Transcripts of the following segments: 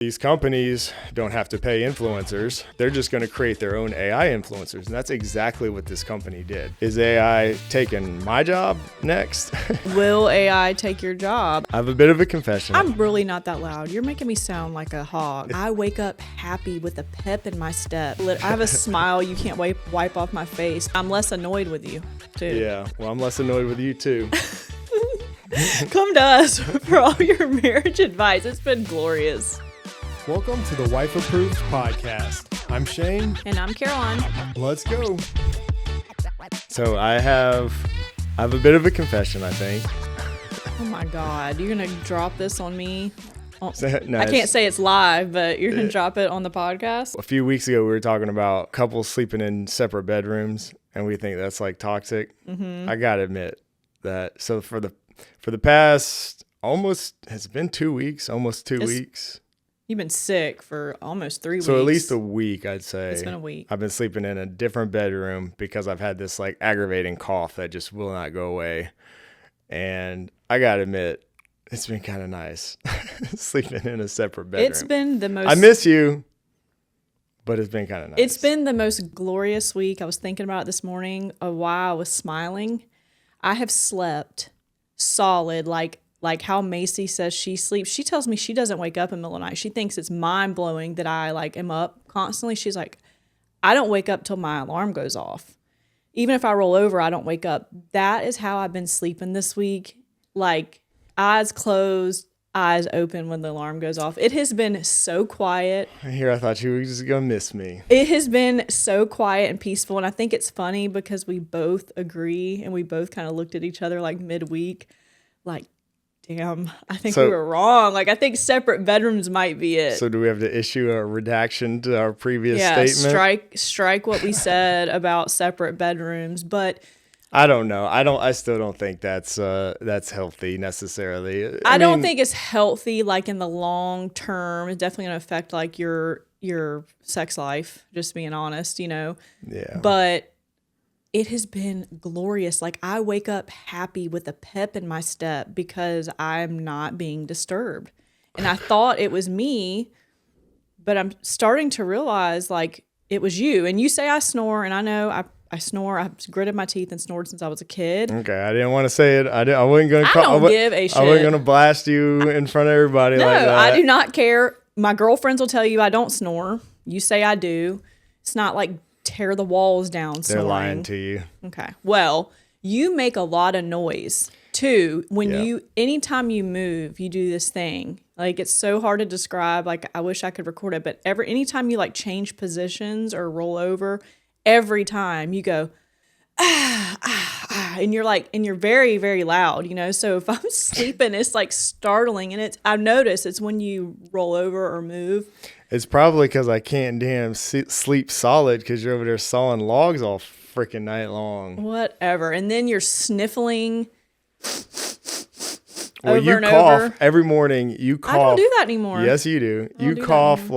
These companies don't have to pay influencers. They're just going to create their own AI influencers. And that's exactly what this company did. Is AI taking my job next? Will AI take your job? I have a bit of a confession. I'm really not that loud. You're making me sound like a hog. I wake up happy with a pep in my step. I have a smile you can't wipe off my face. I'm less annoyed with you, too. Yeah, well, I'm less annoyed with you, too. Come to us for all your marriage advice. It's been glorious. Welcome to the Wife Approved Podcast. I'm Shane. And I'm Caroline. Let's go. So I have a bit of a confession, I think. Oh my God. You're going to drop this on me? No, I can't say it's live, but you're going to drop it on the podcast? A few weeks ago, we were talking about couples sleeping in separate bedrooms, and we think that's like toxic. Mm-hmm. I got to admit that. So for the past it's been 2 weeks, almost two weeks. You've been sick for almost 3 weeks. So at least a week, I'd say. It's been a week. I've been sleeping in a different bedroom because I've had this like aggravating cough that just will not go away. And I got to admit, it's been kind of nice sleeping in a separate bedroom. It's been the most... I miss you, but it's been kind of nice. It's been the most glorious week. I was thinking about it this morning while I was smiling. I have slept solid, like how Macy says she sleeps. She tells me she doesn't wake up in the middle of the night. She thinks it's mind-blowing that I am up constantly. She's like, I don't wake up till my alarm goes off. Even if I roll over, I don't wake up. That is how I've been sleeping this week. Like, eyes closed, eyes open when the alarm goes off. It has been so quiet. Here, I thought you were just going to miss me. It has been so quiet and peaceful. And I think it's funny because we both agree and we both kind of looked at each other like midweek, like, damn, I think we were wrong. I think separate bedrooms might be it. So do we have to issue a redaction to our previous statement? Strike what we said about separate bedrooms. But I don't know. I still don't think that's healthy necessarily. I don't think it's healthy in the long term. It's definitely going to affect your sex life, just being honest, Yeah. But it has been glorious. I wake up happy with a pep in my step because I'm not being disturbed. And I thought it was me, but I'm starting to realize it was you. And you say I snore, and I know I snore. I've gritted my teeth and snored since I was a kid. Okay, I didn't want to say it. I wasn't going to. I don't give a shit. I wasn't going to blast you in front of everybody like that. No, I do not care. My girlfriends will tell you I don't snore. You say I do. It's not tear the walls down snoring. They're lying to you. Okay. Well, you make a lot of noise too anytime you move, you do this thing. It's so hard to describe. I wish I could record it, but anytime you change positions or roll over, every time you go and you're very, very loud, So if I'm sleeping, it's startling, and I've noticed it's when you roll over or move. It's probably because I can't damn sleep solid because you're over there sawing logs all freaking night long. Whatever. And then you're sniffling well, over you and cough over. Every morning. You cough. I don't do that anymore. Yes, you do. You cough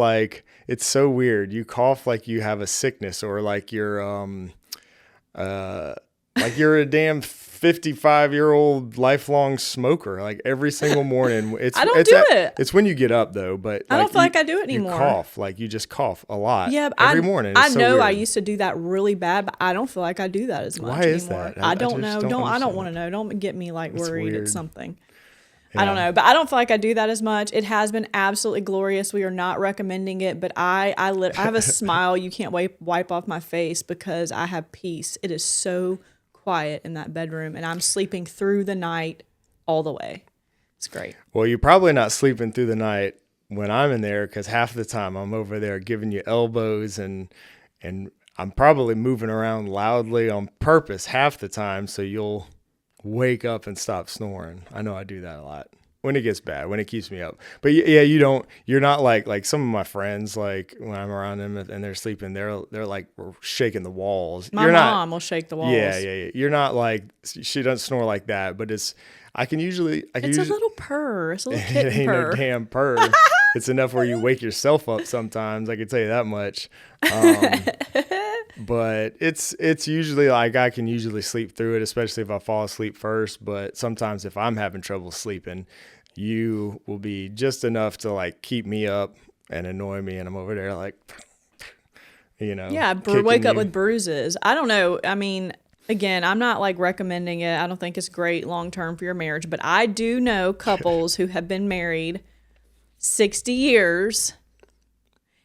it's so weird. You cough like you have a sickness or you're you're a damn 55-year-old lifelong smoker. Every single morning. I don't do it. It's when you get up though, but I don't feel like I do it anymore. You cough, you just cough a lot. Yeah, but every morning. I know weird. I used to do that really bad, but I don't feel like I do that as much anymore. Why is that? I don't know. I don't want to know. Don't get me worried at something. Yeah. I don't know, but I don't feel like I do that as much. It has been absolutely glorious. We are not recommending it, but I have a smile you can't wipe off my face because I have peace. It is so quiet in that bedroom, and I'm sleeping through the night all the way. It's great. Well, you're probably not sleeping through the night when I'm in there because half the time I'm over there giving you elbows and I'm probably moving around loudly on purpose half the time so you'll wake up and stop snoring. I know I do that a lot when it gets bad, when it keeps me up. But yeah, you're not like some of my friends, when I'm around them and they're sleeping, they're shaking the walls. My mom will shake the walls. Yeah. You're not she doesn't snore like that, but it's a little purr. It's a little kitten it ain't purr. No damn purr. It's enough where you wake yourself up sometimes. I can tell you that much. But it's usually I can usually sleep through it, especially if I fall asleep first. But sometimes if I'm having trouble sleeping, you will be just enough to keep me up and annoy me, and I'm over there like, Yeah, kicking wake up you. with bruises. I don't know. I mean, again, I'm not like recommending it. I don't think it's great long term for your marriage, but I do know couples who have been married 60 years.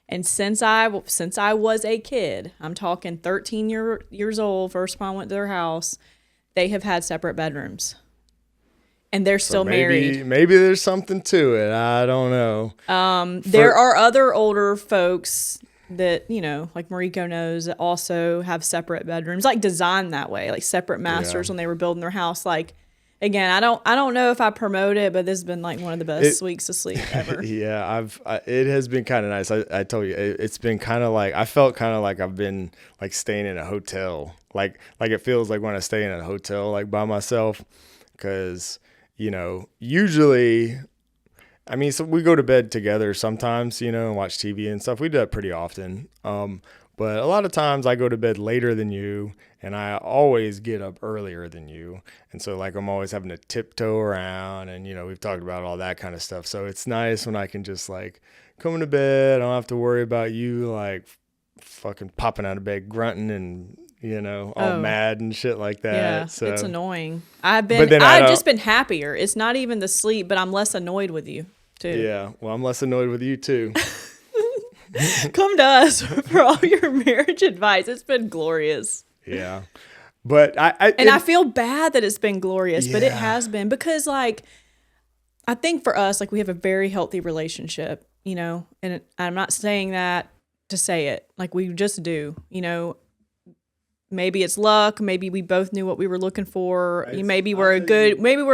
And since I was a kid, I'm talking 13 years old, first time I went to their house, they have had separate bedrooms. And they're So still married. maybe there's something to it. I don't know. There are other older folks that, like Mariko knows, that also have separate bedrooms, like designed that way, like separate masters Yeah. when they were building their house. Like, again, I don't know if I promote it, but this has been like one of the best weeks of sleep ever. Yeah, it has been kind of nice. I told you, it's been kind of like, I felt kind of like I've been like staying in a hotel. Like it feels like when I stay in a hotel, like by myself, because, usually, I mean, so we go to bed together sometimes, and watch TV and stuff. We do that pretty often. But a lot of times I go to bed later than you, and I always get up earlier than you. And so like I'm always having to tiptoe around, and we've talked about all that kind of stuff. So it's nice when I can just like come into bed. I don't have to worry about you like fucking popping out of bed grunting and all mad and shit like that. Yeah, So it's annoying. But then I've just been happier. It's not even the sleep, but I'm less annoyed with you too. yeah, well, I'm less annoyed with you too. Come to us for all your marriage advice. It's been glorious. Yeah. But I feel bad that it's been glorious, but it Yeah. has been because like I think for us, like we have a very healthy relationship, and I'm not saying that to say it. Like we just do, maybe it's luck, maybe we both knew what we were looking for. Maybe we're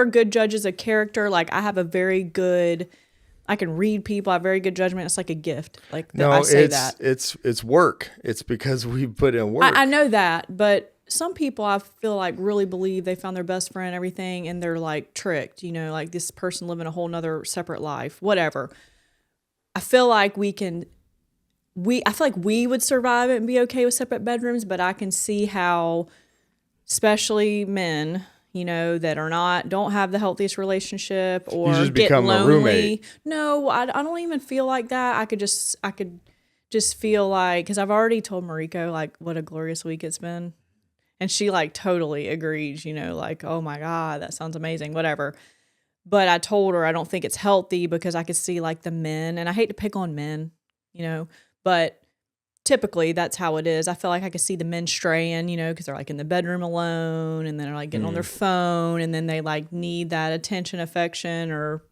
good judges of character. Like I have a very good, I can read people. I have very good judgment. It's like a gift. Like No, I say that. it's work. It's because we put in work. I know that, but some people I feel like really believe they found their best friend and everything, and they're like tricked, like this person living a whole nother separate life, whatever. I feel like I feel like we would survive it and be okay with separate bedrooms, but I can see how, especially men, that don't have the healthiest relationship or just get become a lonely. roommate. No, I don't even feel like that. I could just feel like, because I've already told Mariko like what a glorious week it's been, and she like totally agrees. Like, oh my God, that sounds amazing, whatever. But I told her I don't think it's healthy because I could see like the men, and I hate to pick on men, but typically that's how it is. I feel like I could see the men straying, because they're like in the bedroom alone, and then they're like getting on their phone, and then they like need that attention, affection, or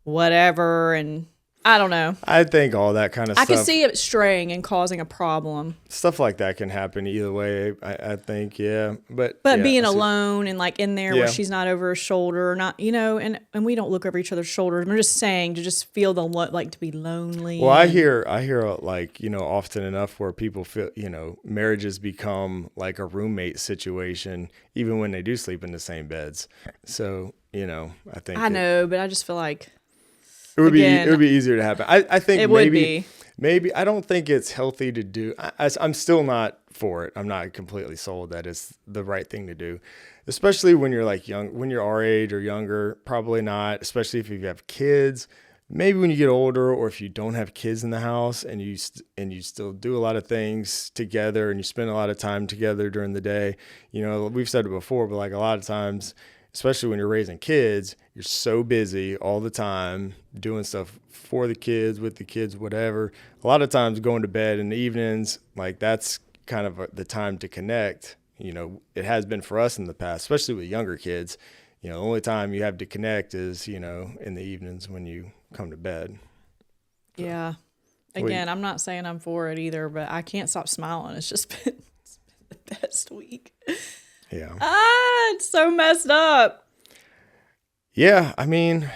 whatever. And I don't know. I think all that kind of I stuff. could see it straying and causing a problem. Stuff like that can happen either way. I think, yeah. But yeah, being I see. alone and like in there where Yeah. she's not over her shoulder, not, and we don't look over each other's shoulders. I'm just saying to just feel like to be lonely. Well, I hear like, often enough where people feel, marriages become like a roommate situation, even when they do sleep in the same beds. So, I think I know, but I just feel like it would again, be easier to happen. I think it maybe, would be. maybe I don't think it's healthy to do. I'm still not for it. I'm not completely sold that it's the right thing to do, especially when you're like young, when you're our age or younger, probably not, especially if you have kids. Maybe when you get older, or if you don't have kids in the house and you still do a lot of things together and you spend a lot of time together during the day. We've said it before, but like a lot of times, especially when you're raising kids, you're so busy all the time doing stuff for the kids, with the kids, whatever. A lot of times going to bed in the evenings, like that's kind of the time to connect. It has been for us in the past, especially with younger kids. The only time you have to connect is, in the evenings when you come to bed. So, Yeah. Again, I'm not saying I'm for it either, but I can't stop smiling. It's been the best week. yeah. It's so messed up. Yeah. I mean,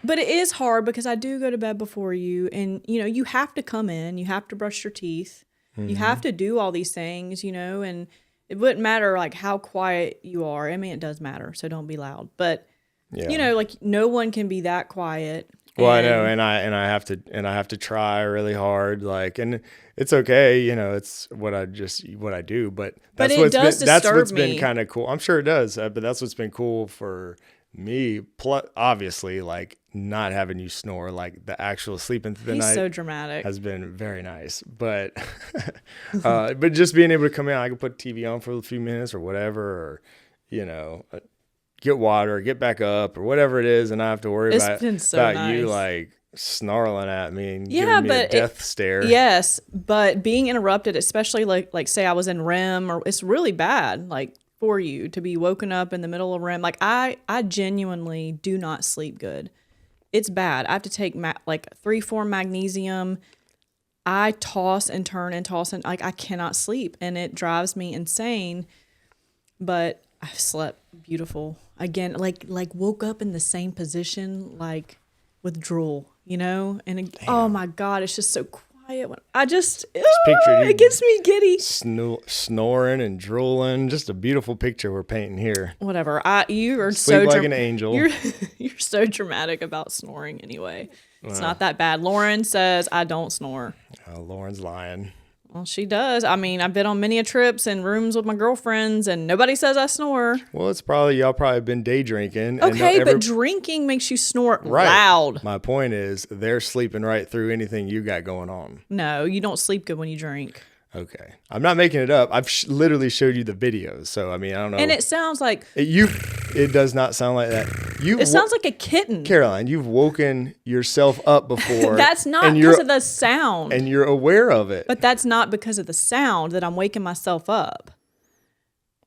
But it is hard because I do go to bed before you, and you have to come in, you have to brush your teeth, you have to do all these things, and it wouldn't matter like how quiet you are. I mean, it does matter, so don't be loud. But yeah. like no one can be that quiet. Well, I know, and I have to try really hard, like, and it's okay, it's what I do, but But it does that's what's disturb been me. kind of cool. I'm sure it does, but that's what's been cool for Obviously, like not having you snore, like the actual sleeping through the He's night so dramatic. has been very nice. But but just being able to come in, I can put TV on for a few minutes or whatever, or get water, get back up, or whatever it is, and I have to worry It's about been so you nice. like snarling at me and Yeah, giving me a but death stare. Yes, but being interrupted, especially like say I was in REM, or it's really bad, like for you to be woken up in the middle of REM. Like I genuinely do not sleep good. It's bad. I have to take like 3-4 magnesium. I toss and turn and toss and like I cannot sleep, and it drives me insane. But I've slept beautiful again. Like woke up in the same position, like with drool, And oh my God, it's just so quiet. When I just pictured you it gets me giddy. Snoring and drooling. Just a beautiful picture we're painting here. Whatever. You are Sleep like an angel. You're so dramatic about snoring anyway. It's not that bad. Lauren says I don't snore. Lauren's lying. Well, she does. I mean, I've been on many trips and rooms with my girlfriends, and nobody says I snore. Well, it's y'all probably been day drinking. Okay, but drinking makes you snort loud. My point is, they're sleeping right through anything you got going on. No, you don't sleep good when you drink. Okay, I'm not making it up. I've literally showed you the videos, so I mean, I don't know. And it sounds like it does not sound like that. It sounds like a kitten. Caroline, you've woken yourself up before. That's not because of the sound. And you're aware of it. But that's not because of the sound that I'm waking myself up.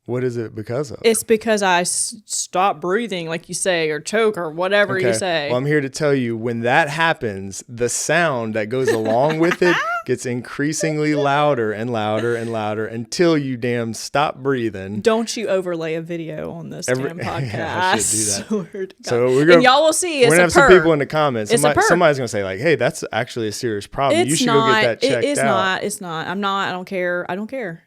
What is it because of? It's because I stop breathing, like you say, or choke, or whatever you say. Well, I'm here to tell you, when that happens, the sound that goes along with it gets increasingly louder and louder and louder until you damn stop breathing. Don't you overlay a video on this damn podcast. Yeah, I should do that. Swear to God. So we're gonna, and y'all will see. It's we're gonna a have some people in the comments. Somebody's gonna say like, "Hey, that's actually a serious problem. You should go get that checked out." It's not. It's not. I'm not. I don't care. I don't care.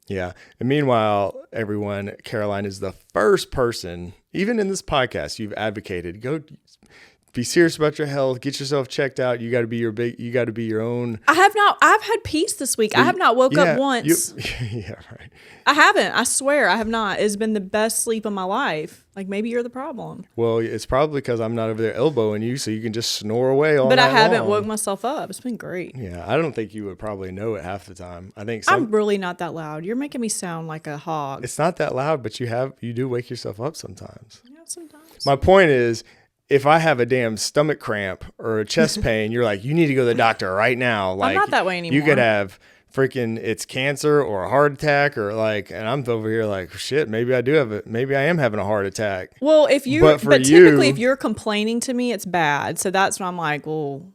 Yeah. And meanwhile, everyone, Caroline is the first person, even in this podcast, you've advocated, go be serious about your health, get yourself checked out. You got to be your own. I have not. I've had peace this week. I have not woke up once. Yeah, right. I haven't. I swear I have not. It's been the best sleep of my life. Like maybe you're the problem. Well, it's probably because I'm not over there elbowing you, so you can just snore away all night long. But I haven't woke myself up. It's been great. Yeah, I don't think you would probably know it half the time. I think I'm really not that loud. You're making me sound like a hog. It's not that loud, but you do wake yourself up sometimes. Yeah, sometimes. My point is, if I have a damn stomach cramp or a chest pain, you're like, you need to go to the doctor right now. Like, I'm not that way anymore. You could have it's cancer or a heart attack or like, and I'm over here like, shit, maybe I do have it. Maybe I am having a heart attack. Well, but typically if you're complaining to me, it's bad. So that's why I'm like, well,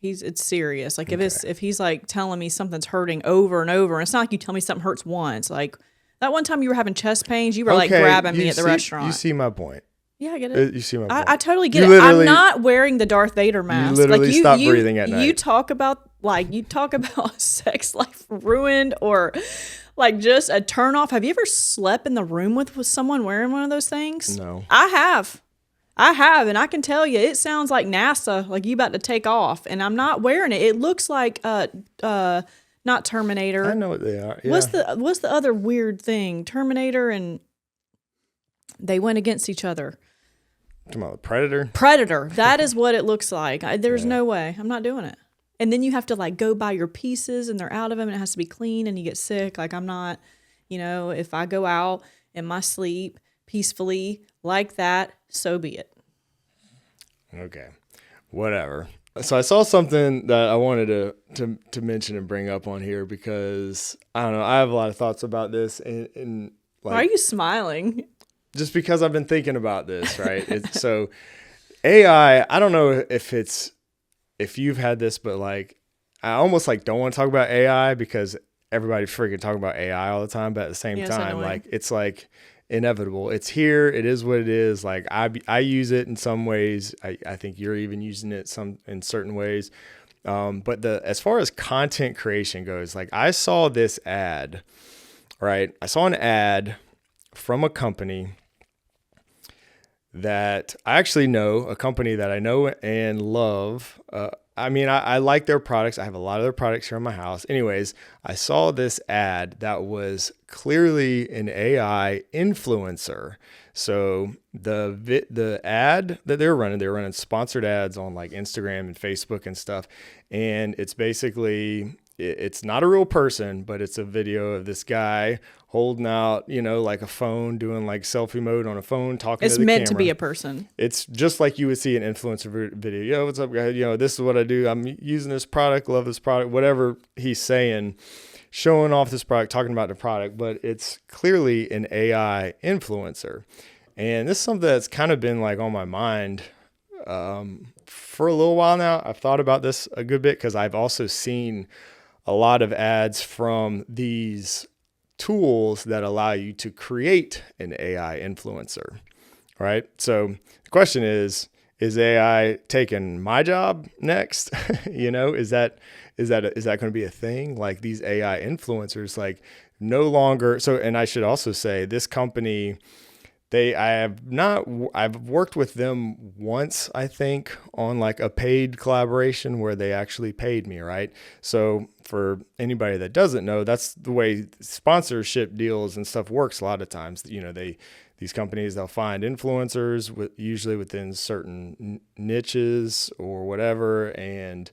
it's serious. Like if he's like telling me something's hurting over and over, and it's not like you tell me something hurts once. Like that one time you were having chest pains, you were like grabbing me at the restaurant. You see my point. Yeah, I get it. You see my point. I totally get it. I'm not wearing the Darth Vader mask. You literally stop breathing at night. You talk about sex life ruined or like just a turn off. Have you ever slept in the room with someone wearing one of those things? No. I have, and I can tell you, it sounds like NASA, like you about to take off, and I'm not wearing it. It looks like not Terminator. I know what they are. Yeah. What's the other weird thing? Terminator and they went against each other. Talking about Predator? Predator. That is what it looks like. There's no way. I'm not doing it. And then you have to like go buy your pieces and they're out of them and it has to be clean and you get sick. Like I'm not, if I go out in my sleep peacefully like that, so be it. Okay. Whatever. So I saw something that I wanted to mention and bring up on here because I don't know. I have a lot of thoughts about this and like, why are you smiling? Just because I've been thinking about this, right? So AI, I don't know if you've had this, but like, I almost like don't want to talk about AI because everybody's freaking talking about AI all the time. But at the same time, like, it's like inevitable. It's here. It is what it is. Like I use it in some ways. I think you're even using it in certain ways. But as far as content creation goes, like I saw this ad, right? I saw an ad from a company that I actually know, a company that I know and love, I mean, I like their products. I have a lot of their products here in my house. Anyways, I saw this ad that was clearly an AI influencer. So the ad that they're running sponsored ads on like Instagram and Facebook and stuff. And it's basically, it's not a real person, but it's a video of this guy holding out, like a phone, doing like selfie mode on a phone, talking It's to the camera. meant to be a person. It's just like you would see an influencer video. Yo, what's up, guys? This is what I do. I'm using this product, love this product, whatever he's saying, showing off this product, talking about the product, but it's clearly an AI influencer. And this is something that's kind of been like on my mind for a little while now. I've thought about this a good bit because I've also seen a lot of ads from these tools that allow you to create an AI influencer, right? So the question is AI taking my job next? Is that going to be a thing? Like these AI influencers, like no longer. So, and I should also say this company, I've worked with them once, I think, on like a paid collaboration where they actually paid me, right? So for anybody that doesn't know, that's the way sponsorship deals and stuff works a lot of times. These companies, they'll find influencers usually within certain niches or whatever, and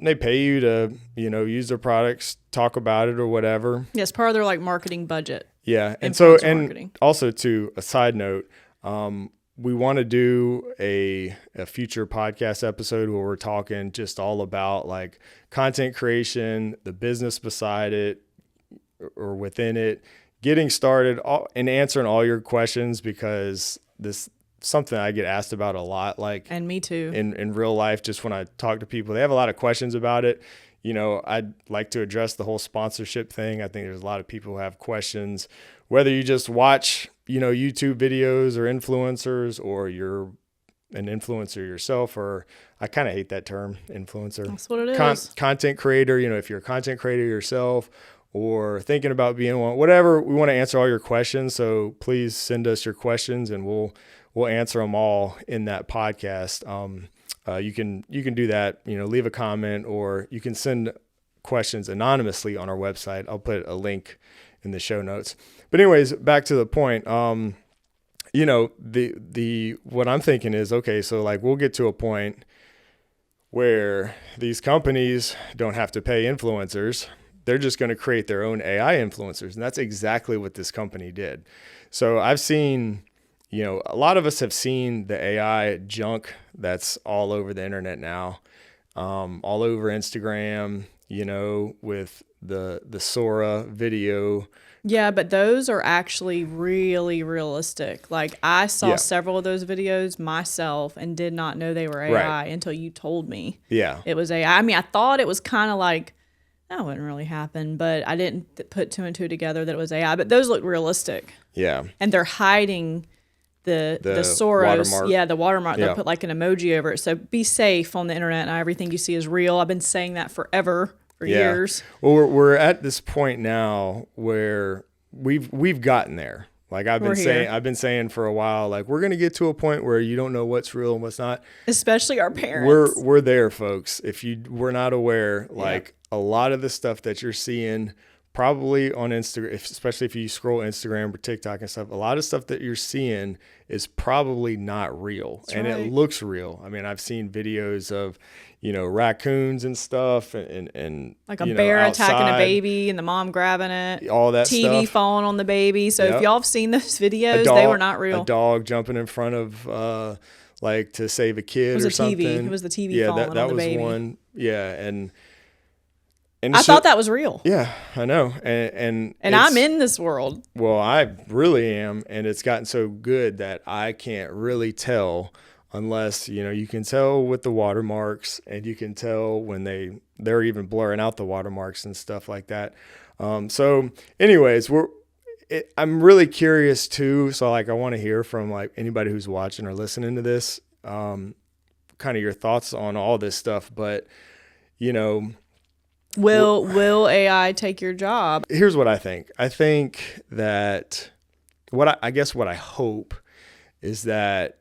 they pay you to, use their products, talk about it or whatever. Yes, part of their like marketing budget. Yeah. And marketing. Also to a side note, we want to do a future podcast episode where we're talking just all about like content creation, the business beside it or within it, getting started and answering all your questions, because this something I get asked about a lot, like, and me too, in real life, just when I talk to people, they have a lot of questions about it. I'd like to address the whole sponsorship thing. I think there's a lot of people who have questions, whether you just watch, YouTube videos or influencers, or you're an influencer yourself, or I kind of hate that term, influencer. That's what it is. Content creator, if you're a content creator yourself or thinking about being one, whatever, we want to answer all your questions. So please send us your questions and we'll answer them all in that podcast. You can do that, leave a comment, or you can send questions anonymously on our website. I'll put a link in the show notes. But anyways, back to the point. What I'm thinking is, okay, so like we'll get to a point where these companies don't have to pay influencers. They're just going to create their own AI influencers. And that's exactly what this company did. So I've seen, a lot of us have seen the AI junk that's all over the internet now, all over Instagram, with the Sora video. Yeah, but those are actually really realistic. Like I saw several of those videos myself and did not know they were AI until you told me. Yeah. It was AI. I mean, I thought it was kind of like, that wouldn't really happen, but I didn't put two and two together that it was AI. But those look realistic. Yeah. And they're hiding the Soros. Watermark. Yeah, the watermark. Yeah. They'll put like an emoji over it. So be safe on the internet. Not everything you see is real. I've been saying that forever, for years. Well, we're at this point now where we've gotten there. Like I've been saying for a while, like we're gonna get to a point where you don't know what's real and what's not. Especially our parents. We're there, folks. If you were not aware, like a lot of the stuff that you're seeing probably on Instagram, especially if you scroll Instagram or TikTok and stuff, a lot of stuff that you're seeing is probably not real. That's and right. It looks real. I mean, I've seen videos of, raccoons and stuff and like a bear outside, attacking a baby and the mom grabbing it. All that TV stuff. falling on the baby. So if y'all have seen those videos, they were not real. A dog jumping in front of like to save a kid or something. It was the TV falling on the baby. That was one. Yeah. And I thought that was real. Yeah, I know. And I'm in this world. Well, I really am. And it's gotten so good that I can't really tell unless, you can tell with the watermarks, and you can tell when they're even blurring out the watermarks and stuff like that. So anyways, I'm really curious too. So like, I want to hear from like anybody who's watching or listening to this, kind of your thoughts on all this stuff. But, Will AI take your job? Here's what I think. I think that what I hope is that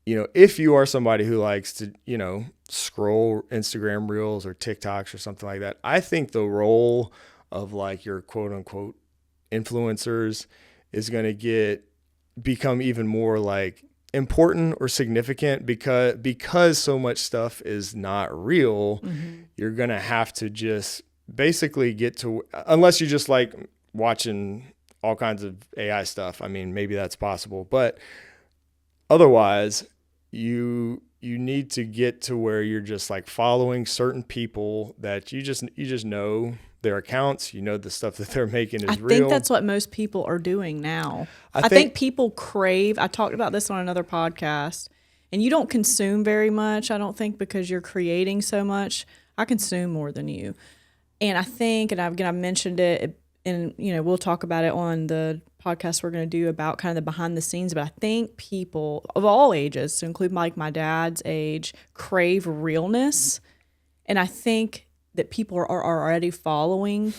if you are somebody who likes to, scroll Instagram reels or TikToks or something like that, I think the role of like your quote unquote influencers is going to become even more like important or significant because so much stuff is not real. You're going to have to just basically get to, unless you just like watching all kinds of AI stuff. I mean, maybe that's possible, but otherwise you need to get to where you're just like following certain people that you just know their accounts, the stuff that they're making is real. I think that's what most people are doing now. I think people crave, I talked about this on another podcast, and you don't consume very much, I don't think, because you're creating so much. I consume more than you. And I think, and I've mentioned it, and we'll talk about it on the podcast we're going to do about kind of the behind the scenes, but I think people of all ages, to include like my dad's age, crave realness. And I think that people are already following,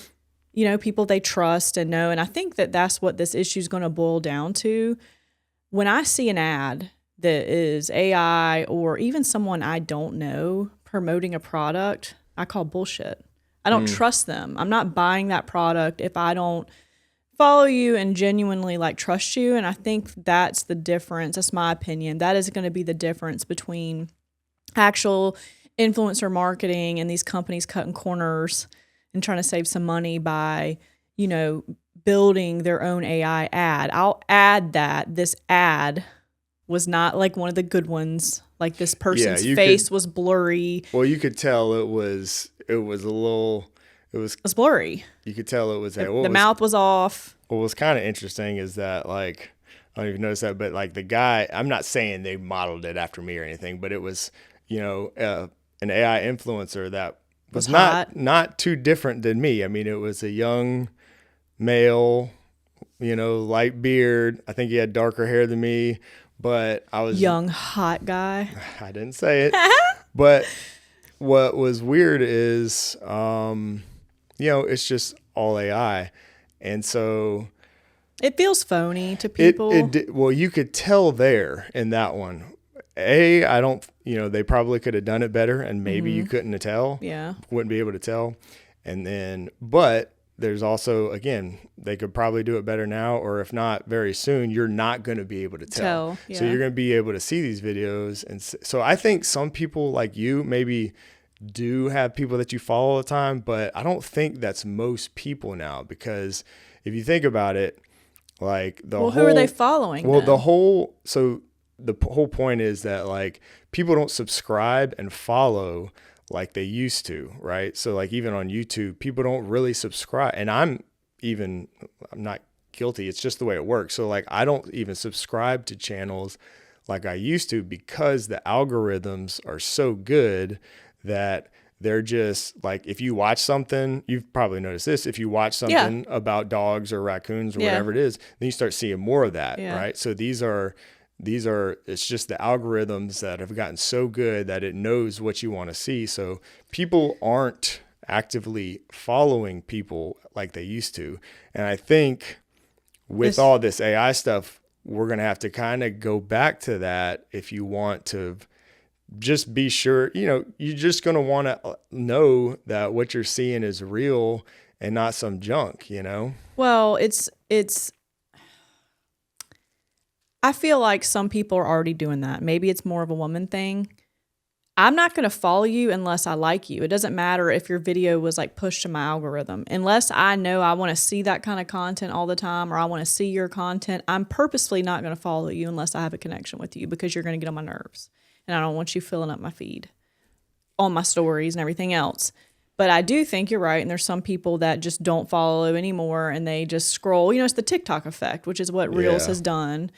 people they trust and know. And I think that that's what this issue is going to boil down to. When I see an ad that is AI or even someone I don't know promoting a product, I call bullshit. I don't trust them. I'm not buying that product if I don't follow you and genuinely like trust you. And I think that's the difference. That's my opinion. That is going to be the difference between actual influencer marketing and these companies cutting corners and trying to save some money by, building their own AI ad. I'll add that this ad was not like one of the good ones. Like this person's face was blurry. Well, you could tell it was blurry. You could tell it was the mouth was off. What was kind of interesting is that, like, I don't even notice that, but like the guy, I'm not saying they modeled it after me or anything, but it was, an AI influencer that was not too different than me. I mean, it was a young male, light beard. I think he had darker hair than me, but I was young, hot guy. I didn't say it, but what was weird is, it's just all AI. And so it feels phony to people. Well, you could tell there in that one. I don't, they probably could have done it better, and maybe you couldn't tell. Yeah. Wouldn't be able to tell. And then, but there's also, again, they could probably do it better now, or if not, very soon, you're not going to be able to tell. Yeah. So you're going to be able to see these videos. And so I think some people like you maybe do have people that you follow all the time, but I don't think that's most people now, because if you think about it, like who are they following? Well, the whole point is that like people don't subscribe and follow like they used to, right? So like even on YouTube, people don't really subscribe, and I'm not guilty. It's just the way it works. So like I don't even subscribe to channels like I used to, because the algorithms are so good that they're just like, if you watch something, you've probably noticed this, if you watch something about dogs or raccoons or whatever it is, then you start seeing more of that, right? So these are, it's just the algorithms that have gotten so good that it knows what you want to see. So people aren't actively following people like they used to. And I think with all this AI stuff, we're going to have to kind of go back to that if you want to just be sure, you're just going to want to know that what you're seeing is real and not some junk, Well, it's I feel like some people are already doing that. Maybe it's more of a woman thing. I'm not going to follow you unless I like you. It doesn't matter if your video was like pushed to my algorithm. Unless I know I want to see that kind of content all the time, or I want to see your content, I'm purposely not going to follow you unless I have a connection with you, because you're going to get on my nerves. And I don't want you filling up my feed on my stories and everything else. But I do think you're right. And there's some people that just don't follow anymore and they just scroll. It's the TikTok effect, which is what Reels has done.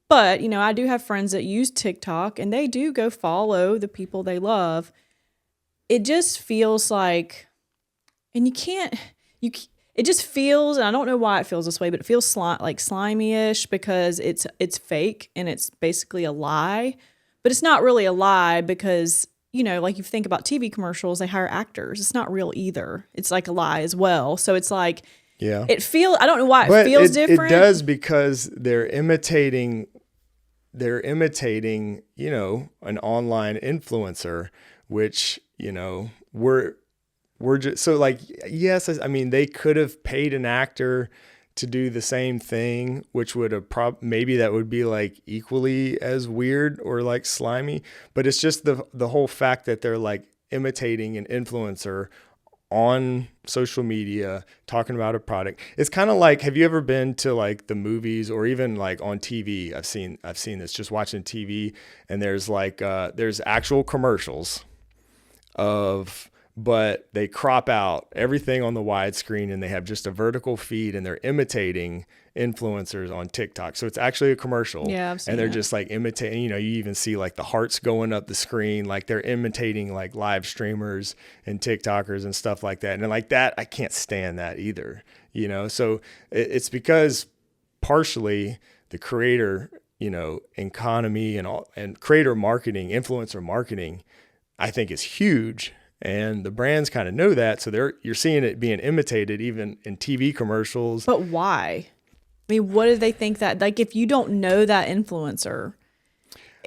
But, I do have friends that use TikTok and they do go follow the people they love. It just feels like, and it just feels, and I don't know why it feels this way, but it feels like slimy-ish, because it's fake and it's basically a lie. But it's not really a lie, because, like you think about TV commercials, they hire actors. It's not real either. It's like a lie as well. So it's like, I don't know why it feels different. It does, because they're imitating they're imitating, an online influencer, which, we're just so like, yes, I mean, they could have paid an actor to do the same thing, which would have maybe that would be like equally as weird or like slimy, but it's just the whole fact that they're like imitating an influencer on social media talking about a product. It's kind of like, have you ever been to like the movies or even like on TV? I've seen this just watching TV, and there's like there's actual commercials but they crop out everything on the widescreen and they have just a vertical feed, and they're imitating influencers on TikTok. So it's actually a commercial. Yeah, I've seen and they're that. just like imitating, you even see like the hearts going up the screen, like they're imitating like live streamers and TikTokers and stuff like that. And like that, I can't stand that either, So it's because partially the creator, economy and creator marketing, influencer marketing, I think is huge. And the brands kind of know that. So you're seeing it being imitated even in TV commercials. But why? I mean, what do they think that, like, if you don't know that influencer,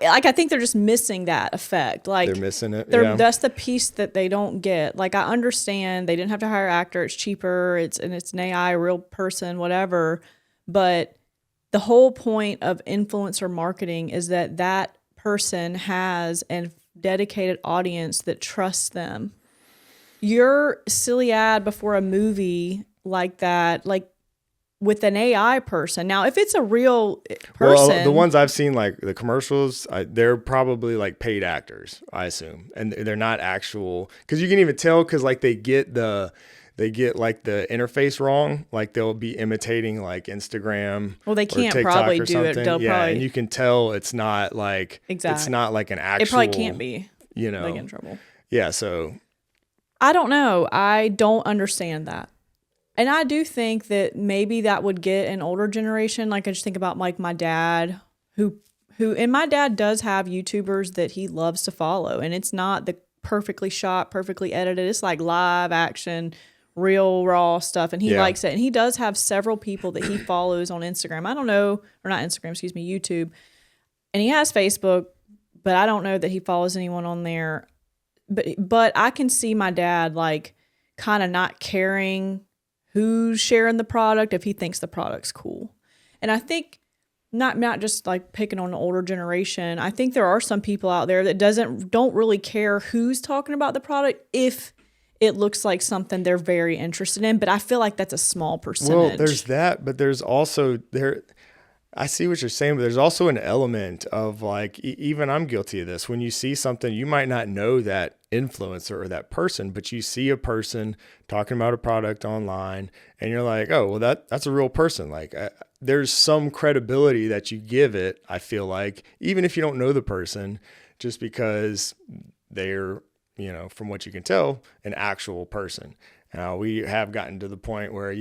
like, I think they're just missing that effect. Like, they're missing it. Yeah. That's the piece that they don't get. Like, I understand they didn't have to hire an actor. It's cheaper. It's an AI, a real person, whatever. But the whole point of influencer marketing is that person has a dedicated audience that trusts them. Your silly ad before a movie like that, like with an AI person. Now, if it's a real person, well, the ones I've seen, like the commercials, they're probably like paid actors, I assume, and they're not actual. Because you can even tell, because like they get like the interface wrong. Like they'll be imitating like Instagram. Well, they can't or TikTok probably or do it. something. They'll yeah, probably, and you can tell it's not like exactly. It's not like an actual. It probably can't be. They get in trouble. Yeah, so I don't know. I don't understand that. And I do think that maybe that would get an older generation. Like, I just think about like my dad, who and my dad does have YouTubers that he loves to follow, and it's not the perfectly shot, perfectly edited. It's like live action, real raw stuff, and he likes it. And he does have several people that he follows on Instagram. I don't know, or not Instagram, excuse me, YouTube. And he has Facebook, but I don't know that he follows anyone on there. But I can see my dad like kind of not caring who's sharing the product if he thinks the product's cool. And I think not just like picking on the older generation. I think there are some people out there that don't really care who's talking about the product if it looks like something they're very interested in. But I feel like that's a small percentage. Well, there's that, but there's also I see what you're saying, but there's also an element of like, even I'm guilty of this. When you see something, you might not know that influencer or that person, but you see a person talking about a product online and you're like, oh, well, that's a real person. Like there's some credibility that you give it, I feel like, even if you don't know the person, just because they're, from what you can tell, an actual person. Now, we have gotten to the point where,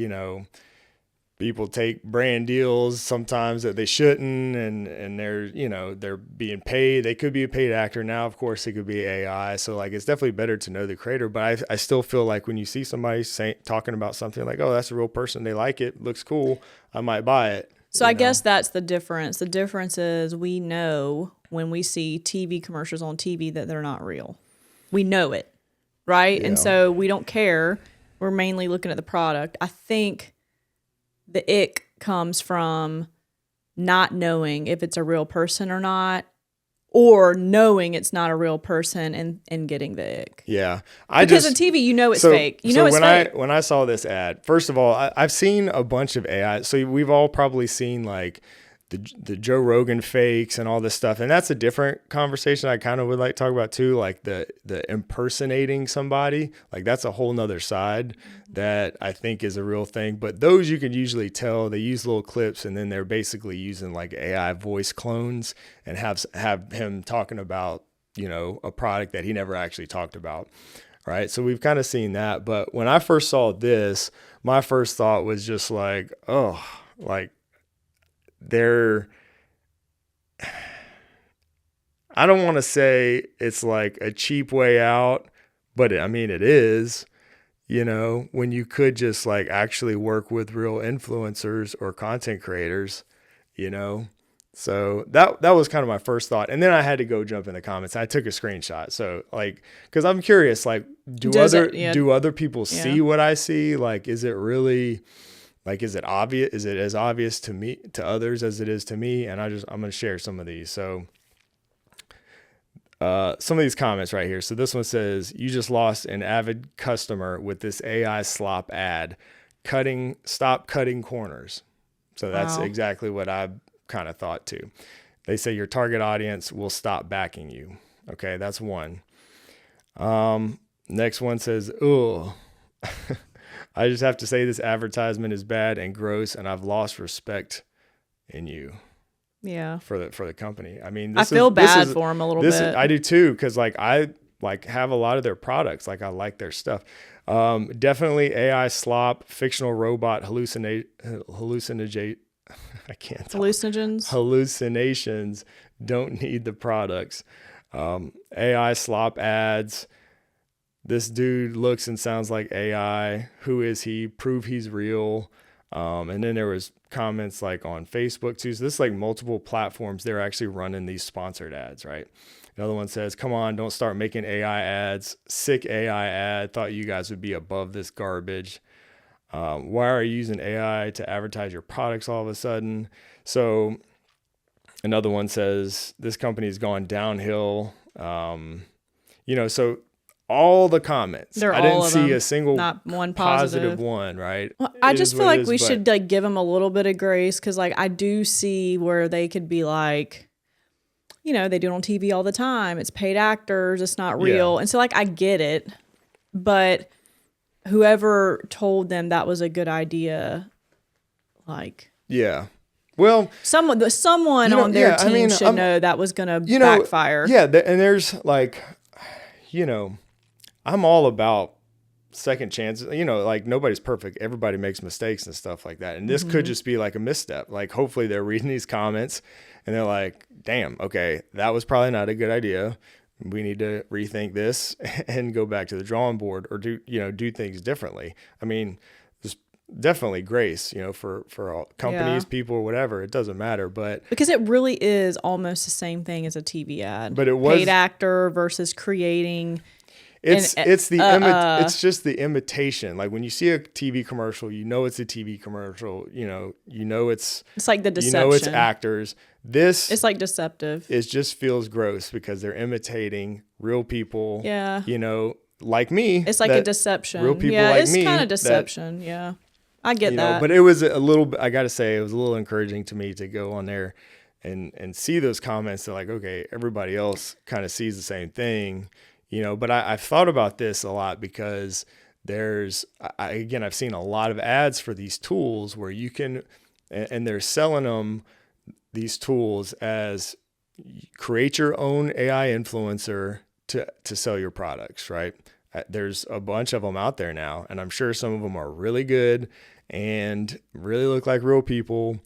people take brand deals sometimes that they shouldn't, and they're being paid. They could be a paid actor. Now, of course, it could be AI. So like, it's definitely better to know the creator. But I still feel like when you see somebody talking about something like, oh, that's a real person, they like it, looks cool, I might buy it. So I guess that's the difference. The difference is we know when we see TV commercials on TV that they're not real. We know it, right? Yeah. And so we don't care. We're mainly looking at the product. I think the ick comes from not knowing if it's a real person or not, or knowing it's not a real person and getting the ick. Yeah. Because on TV, it's fake. It's fake. When I saw this ad, first of all, I've seen a bunch of AI. So we've all probably seen like the Joe Rogan fakes and all this stuff. And that's a different conversation I kind of would like to talk about too. Like the impersonating somebody, like that's a whole nother side that I think is a real thing. But those you can usually tell, they use little clips and then they're basically using like AI voice clones and have him talking about, a product that he never actually talked about. Right. So we've kind of seen that. But when I first saw this, my first thought was just like, oh, like, I don't want to say it's like a cheap way out, but it is, when you could just like actually work with real influencers or content creators, So that was kind of my first thought, and then I had to go jump in the comments. I took a screenshot, so like, because I'm curious, like, do other people see what I see? Like, is it really, like, is it obvious? Is it as obvious to others as it is to me? And I'm gonna share some of these. So, some of these comments right here. So this one says, "You just lost an avid customer with this AI slop ad. Stop cutting corners." So that's exactly what I kind of thought too. They say your target audience will stop backing you. Okay, that's one. Next one says, "Oh, I just have to say this advertisement is bad and gross, and I've lost respect in you." Yeah. For the company. I mean, I feel bad for them a little bit. I do too, because like I like have a lot of their products. Like I like their stuff. Definitely AI slop, fictional robot hallucinogens. I can't talk. Hallucinations don't need the products. AI slop ads. This dude looks and sounds like AI. Who is he? Prove he's real. And then there was comments like on Facebook too. So this is like multiple platforms. They're actually running these sponsored ads, right? Another one says, "Come on, don't start making AI ads. Sick AI ad. Thought you guys would be above this garbage. Why are you using AI to advertise your products all of a sudden?" So another one says, "This company's gone downhill." So all the comments, I didn't see a single not one positive one, right? Well, I just feel like we should like give them a little bit of grace, because like I do see where they could be like, they do it on TV all the time. It's paid actors. It's not real. Yeah. And so like I get it, but whoever told them that was a good idea, like, yeah. Well, someone on their team should know that was going to backfire. Yeah. And there's like, I'm all about second chances. Like nobody's perfect. Everybody makes mistakes and stuff like that. And this could just be like a misstep. Like hopefully they're reading these comments and they're like, damn, okay, that was probably not a good idea. We need to rethink this and go back to the drawing board, or do things differently. I mean, there's definitely grace, for all companies, people, or whatever. It doesn't matter, but because it really is almost the same thing as a TV ad. But it was paid actor versus creating. It's just the imitation. Like when you see a TV commercial, it's a TV commercial. It's like the deception. It's actors. It's like deceptive. It just feels gross because they're imitating real people. Yeah. Like me. It's like a deception. Real people like me. It's kind of deception. Yeah. I get that. But it was a little. I got to say, it was a little encouraging to me to go on there and see those comments. They're like, okay, everybody else kind of sees the same thing. But I've thought about this a lot because I've seen a lot of ads for these tools where you can, and they're selling them, these tools as create your own AI influencer to sell your products, right? There's a bunch of them out there now, and I'm sure some of them are really good and really look like real people.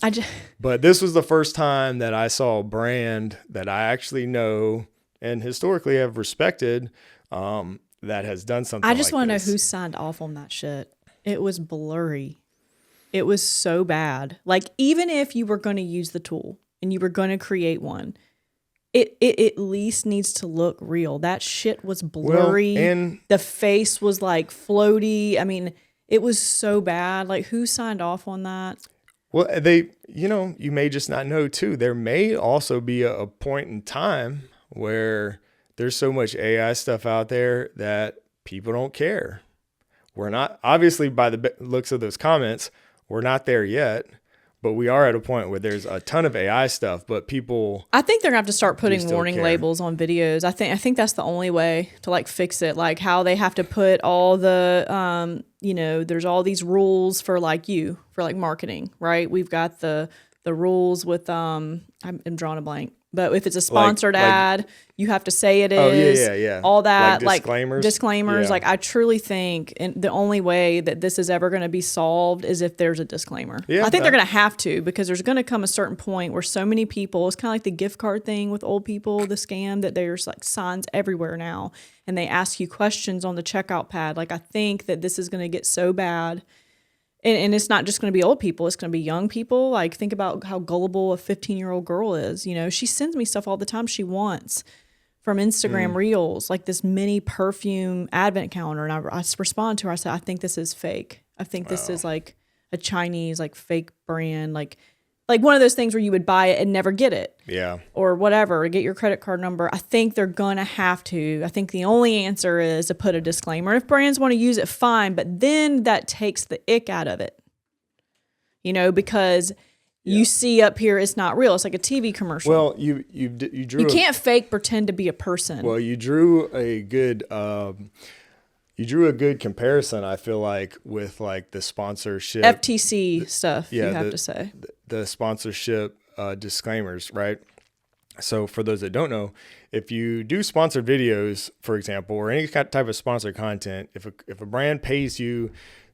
But this was the first time that I saw a brand that I actually know and historically have respected, that has done something like this. I just want to know who signed off on that shit. It was blurry. It was so bad. Like, even if you were going to use the tool and you were going to create one, it at least needs to look real. That shit was blurry. And the face was like floaty. I mean, it was so bad. Like, who signed off on that? Well, you may just not know too. There may also be a point in time where there's so much AI stuff out there that people don't care. We're not, obviously by the looks of those comments, we're not there yet, but we are at a point where there's a ton of AI stuff, but people, I think they're gonna have to start putting warning labels on videos. I think that's the only way to like fix it. Like how they have to put all the, there's all these rules for marketing, right? We've got the rules with, I'm drawing a blank. But if it's a sponsored ad, you have to say it is. Oh, yeah. All that, like disclaimers. Yeah. Like, I truly think the only way that this is ever going to be solved is if there's a disclaimer. Yeah, I think they're going to have to, because there's going to come a certain point where so many people, it's kind of like the gift card thing with old people, the scam, that there's like signs everywhere now. And they ask you questions on the checkout pad. Like, I think that this is going to get so bad. And it's not just going to be old people. It's going to be young people. Like, think about how gullible a 15-year-old girl is. You know, she sends me stuff all the time she wants from Instagram Reels, like this mini perfume advent calendar. And I respond to her. I said, I think this is fake. I think this is like a Chinese, like, fake brand, like one of those things where you would buy it and never get it. Yeah. Or whatever, get your credit card number. I think they're going to have to. I think the only answer is to put a disclaimer. If brands want to use it, fine. But then that takes the ick out of it. You know, because you see up here, it's not real. It's like a TV commercial. Well, you drew. You can't fake pretend to be a person. Well, you drew a good comparison. I feel like with like the sponsorship, FTC stuff. You have to say the sponsorship disclaimers, right? So for those that don't know, if you do sponsored videos, for example, or any type of sponsored content, if a brand pays you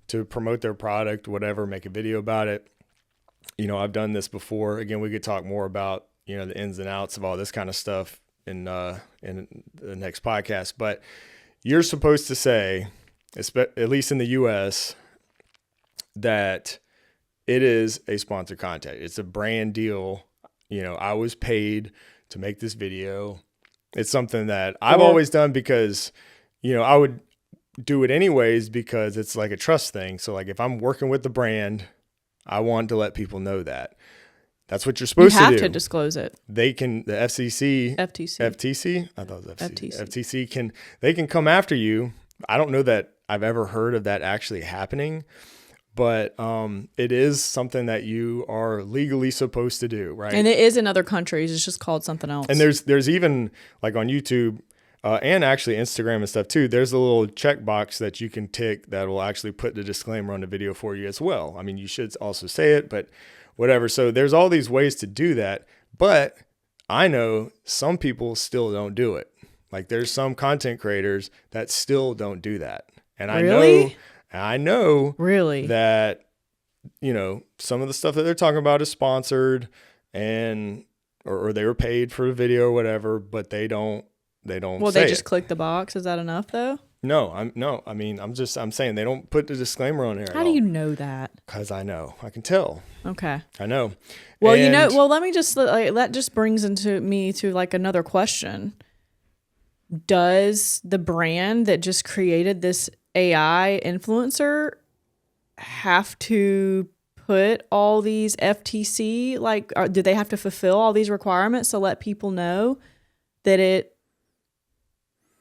to promote their product, whatever, make a video about it. You know, I've done this before. Again, we could talk more about, you know, the ins and outs of all this kind of stuff in the next podcast. But you're supposed to say, at least in the US, that it is a sponsored content. It's a brand deal. You know, I was paid to make this video. It's something that I've always done because, you know, I would do it anyways because it's like a trust thing. So like if I'm working with the brand, I want to let people know that. That's what you're supposed to do. You have to disclose it. They can, the FTC. I thought it was FCC. FTC they can come after you. I don't know that I've ever heard of that actually happening, but it is something that you are legally supposed to do, right? And it is in other countries. It's just called something else. And there's even like on YouTube and actually Instagram and stuff too, there's a little checkbox that you can tick that will actually put the disclaimer on the video for you as well. I mean, you should also say it, but whatever. So there's all these ways to do that, but I know some people still don't do it. Like there's some content creators that still don't do that. And I know really that, you know, some of the stuff that they're talking about is sponsored and, or they were paid for the video or whatever, but they don't Well, they just click the box. Is that enough though? No, I'm saying they don't put the disclaimer on there. How do you know that? Because I know. I can tell. Okay. I know. Well, let me just, that just brings me to like another question. Does the brand that just created this AI influencer have to put all these FTC, do they have to fulfill all these requirements to let people know that it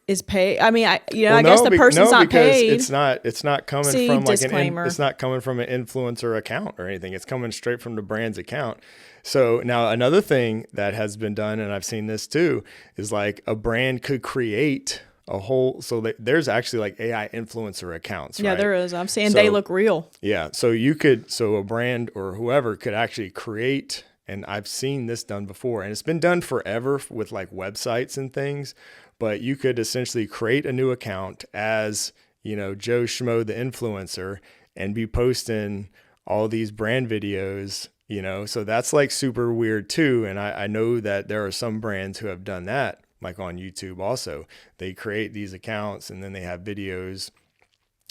is paid? I mean, I guess the person's not paid. It's not coming from like disclaimer. It's not coming from an influencer account or anything. It's coming straight from the brand's account. So now another thing that has been done, and I've seen this too, is like a brand could create a whole, there's actually like AI influencer accounts. Yeah, right? There is. I'm saying they look real. Yeah. So a brand or whoever could actually create, and I've seen this done before, and it's been done forever with like websites and things, but you could essentially create a new account as, you know, Joe Schmo, the influencer, and be posting all these brand videos, you know, so that's like super weird too. And I know that there are some brands who have done that, like on YouTube also. They create these accounts and then they have videos.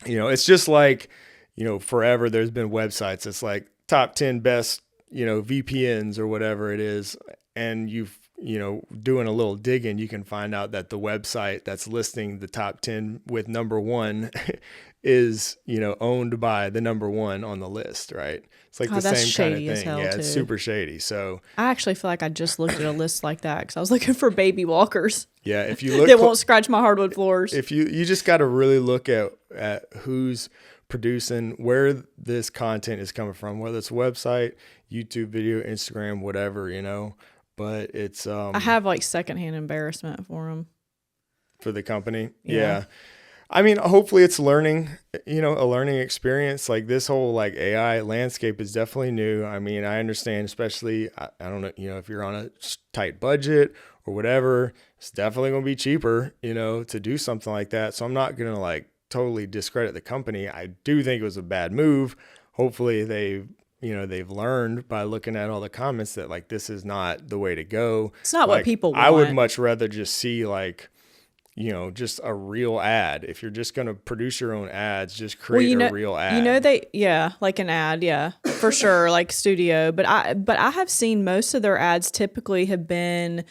You know, it's just like, you know, forever there's been websites. It's like top 10 best, you know, VPNs or whatever it is. And doing a little digging, you can find out that the website that's listing the top 10 with number one is, you know, owned by the number one on the list, right? It's like the same kind of thing. As hell It's super shady. So I actually feel like I just looked at a list like that because I was looking for baby walkers. Yeah, if you look, that won't scratch my hardwood floors. If you just got to really look at who's producing, where this content is coming from, whether it's a website, YouTube video, Instagram, whatever, you know. But it's I have like secondhand embarrassment for them. For the company, yeah. I mean, hopefully it's learning, you know, a learning experience. Like this whole like AI landscape is definitely new. I mean, I understand, especially, I don't know, you know, if you're on a tight budget or whatever, it's definitely going to be cheaper, you know, to do something like that. So I'm not going to like totally discredit the company. I do think it was a bad move. Hopefully they've learned by looking at all the comments that like, this is not the way to go. It's not like, what people want. I would much rather just see like, just a real ad. If you're just going to produce your own ads, just create a real ad. Like an ad, yeah, for sure, like studio. But I have seen most of their ads typically have been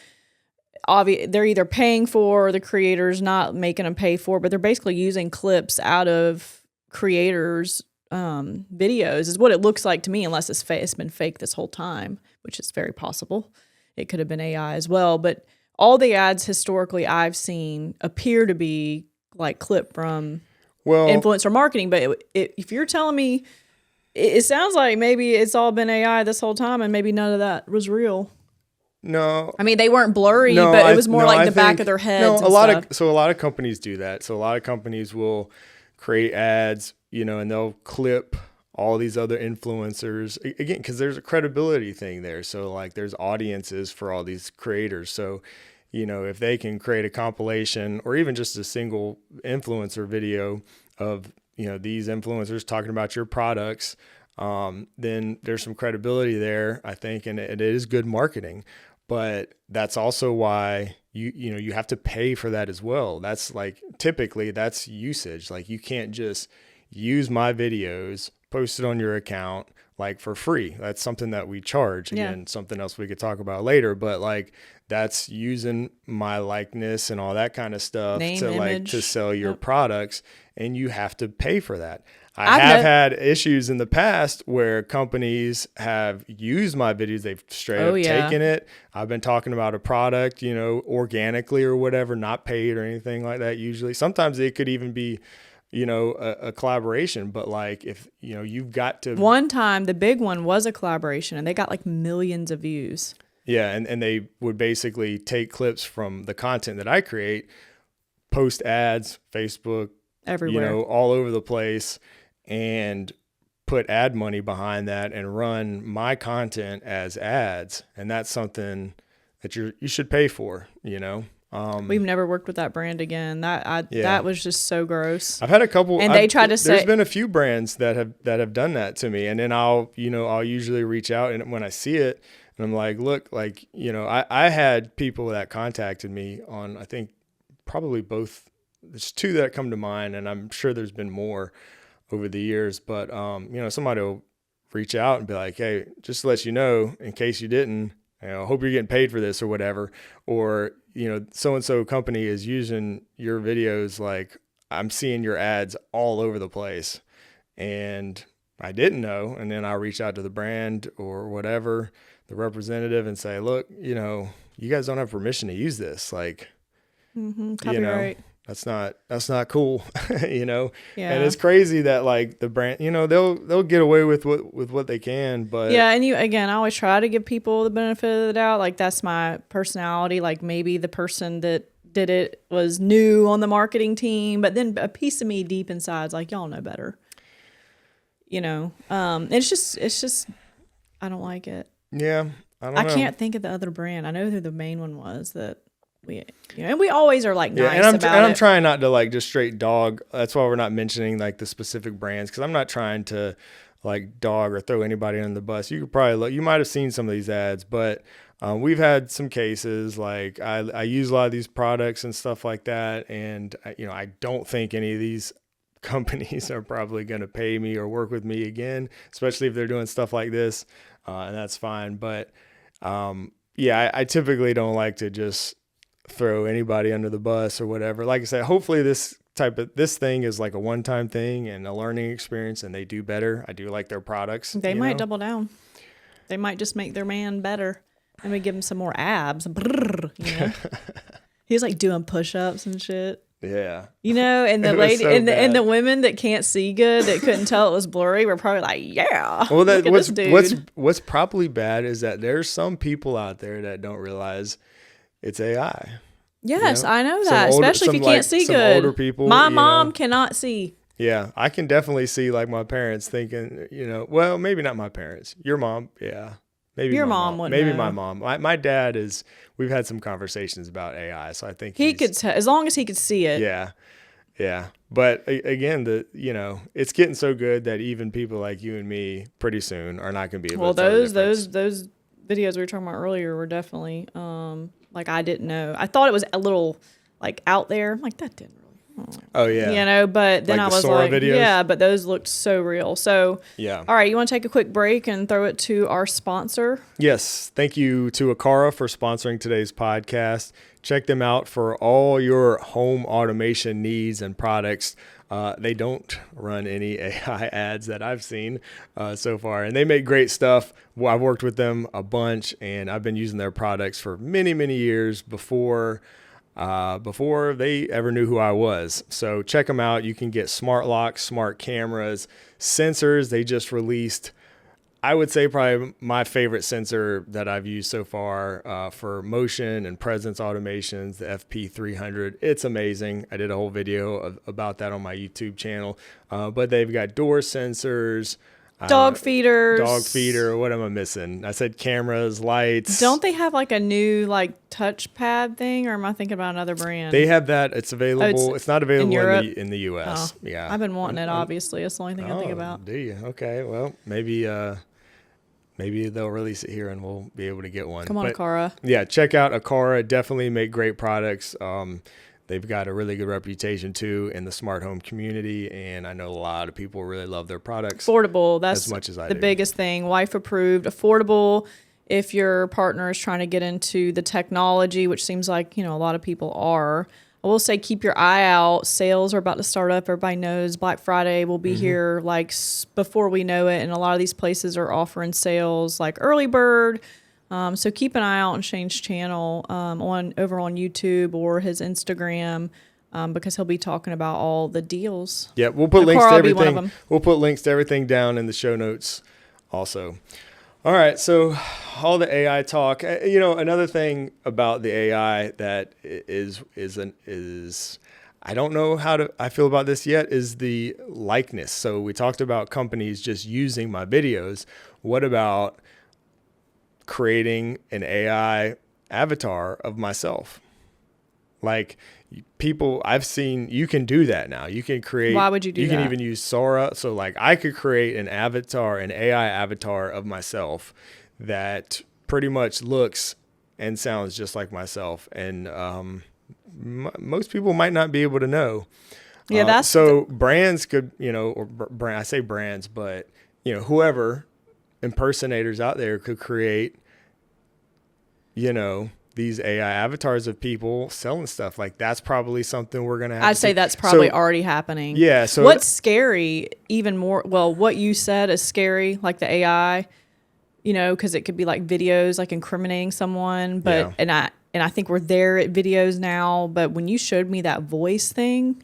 obvious. They're either paying for, or the creators not making them pay for, but they're basically using clips out of creators' videos is what it looks like to me, unless it's been fake this whole time, which is very possible. It could have been AI as well, but all the ads historically I've seen appear to be like clip from influencer marketing. But if you're telling me, it sounds like maybe it's all been AI this whole time, and maybe none of that was real. No, I mean they weren't blurry, but it was more like the back of their heads. No, a lot of companies do that. So a lot of companies will create ads, and they'll clip all these other influencers again, because there's a credibility thing there. So like there's audiences for all these creators. So, if they can create a compilation or even just a single influencer video of, these influencers talking about your products, then there's some credibility there, I think, and it is good marketing. But that's also why you have to pay for that as well. That's like typically that's usage. Like you can't just use my videos, post it on your account like for free. That's something that we charge. Again, something else we could talk about later, but like that's using my likeness and all that kind of stuff to sell your products, and you have to pay for that. I have had issues in the past where companies have used my videos. They've straight up taken it. I've been talking about a product, organically or whatever, not paid or anything like that. Usually, sometimes it could even be, a collaboration, but like if, you've got to. One time, the big one was a collaboration, and they got like millions of views. Yeah. And they would basically take clips from the content that I create, post ads, Facebook, everywhere, all over the place, and put ad money behind that and run my content as ads. And that's something that you should pay for, We've never worked with that brand again. That was just so gross. I've had a couple, and they tried to say there's been a few brands that have done that to me, and then I'll usually reach out, and when I see it, and I'm like, look, like I had people that contacted me on, I think probably both. There's two that come to mind, and I'm sure there's been more over the years, but somebody will reach out and be like, hey, just to let you know, in case you didn't, hope you're getting paid for this or whatever, or so-and-so company is using your videos. Like I'm seeing your ads all over the place, and I didn't know. And then I'll reach out to the brand or whatever, the representative, and say, look, you guys don't have permission to use this. Like, copyright. That's not cool, Yeah. And it's crazy that like the brand, they'll get away with what they can, but yeah. And I always try to give people the benefit of the doubt. Like that's my personality. Like maybe the person that did it was new on the marketing team, but then a piece of me deep inside is like, y'all know better. It's just, I don't like it. Yeah. I can't think of the other brand. I know who the main one was that. And we always are like nice about it. And I'm trying not to like just straight dog. That's why we're not mentioning like the specific brands, because I'm not trying to like dog or throw anybody under the bus. You could probably look. You might have seen some of these ads, but we've had some cases like I use a lot of these products and stuff like that, and I don't think any of these companies are probably going to pay me or work with me again, especially if they're doing stuff like this, and that's fine. But I typically don't like to just throw anybody under the bus or whatever. Like I said, hopefully this thing is like a one-time thing and a learning experience, and they do better. I do like their products. They might double down. They might just make their man better. And we give him some more abs. Brrr, He's like doing push-ups and shit. Yeah. And the lady and the women that can't see good, that couldn't tell it was blurry, were probably like, yeah. Well, what's probably bad is that there's some people out there that don't realize it's AI. Yes, I know that. Especially if you can't see good. Older people. My mom cannot see. Yeah, I can definitely see like my parents thinking, well, maybe not my parents. Your mom, yeah. Maybe your mom wouldn't Maybe know. my mom. My dad is. We've had some conversations about AI, so I think he could as long as he could see it. Yeah. But again, it's getting so good that even people like you and me, pretty soon, are not going to be able to tell the difference. those videos we were talking about earlier were definitely like I didn't know. I thought it was a little like out there. I'm like, that didn't really. Oh yeah. You know, but then Like I the was Sora like, videos? yeah, but those looked so real. So, Yeah. all right, you want to take a quick break and throw it to our sponsor? Yes. Thank you to Aqara for sponsoring today's podcast. Check them out for all your home automation needs and products. They don't run any AI ads that I've seen so far, and they make great stuff. Well, I've worked with them a bunch, and I've been using their products for many, many years before they ever knew who I was. So check them out. You can get smart locks, smart cameras, sensors. They just released, I would say, probably my favorite sensor that I've used so far for motion and presence automations, the FP300. It's amazing. I did a whole video about that on my YouTube channel. But they've got door sensors, Dog feeders. dog feeder. What am I missing? I said cameras, lights. Don't they have like a new like touchpad thing, or am I thinking about another brand? They have that. It's available. It's not available in the U.S. Oh, Yeah. I've been wanting it, obviously. That's the only thing I think about. Do you? Okay. Well, maybe they'll release it here and we'll be able to get one. Come on, Aqara. Yeah, check out Aqara. Definitely make great products. They've got a really good reputation too in the smart home community, and I know a lot of people really love their products. Affordable. That's as much as I the do. biggest thing. Wife approved. Affordable. If your partner is trying to get into the technology, which seems like, a lot of people are, I will say keep your eye out. Sales are about to start up. Everybody knows Black Friday will be here like before we know it, and a lot of these places are offering sales like early bird. So keep an eye out on Shane's channel over on YouTube or his Instagram because he'll be talking about all the deals. Yeah, we'll put links to Aqara will be one of everything. them. We'll put links to everything down in the show notes also. All right, so all the AI talk. Another thing about the AI that is I don't know how I feel about this yet is the likeness. So we talked about companies just using my videos. What about creating an AI avatar of myself? Like people I've seen, you can do that now. You can create. Why would you do that? You can even use Sora. So like I could create an AI avatar of myself that pretty much looks and sounds just like myself. And most people might not be able to know. Yeah, so brands could, I say brands, but whoever impersonators out there could create, these AI avatars of people selling stuff. Like that's probably something we're going to have I'd to say see. that's probably already happening. Yeah. So what's scary even more, well, what you said is scary, like the AI, because it could be like videos, like incriminating someone. But, Yeah. and I think we're there at videos now, but when you showed me that voice thing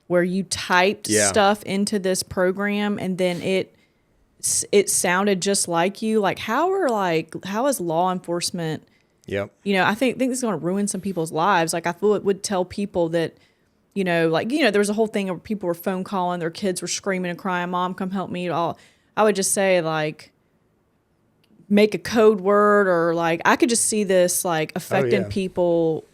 where you typed stuff into this program and then it sounded just like you, like how is law enforcement? Yep. I think this is going to ruin some people's lives. Like I feel it would tell people that, there was a whole thing where people were phone calling, their kids were screaming and crying, "Mom, come help me." I would just say like, make a code word, or like I could just see this like affecting people,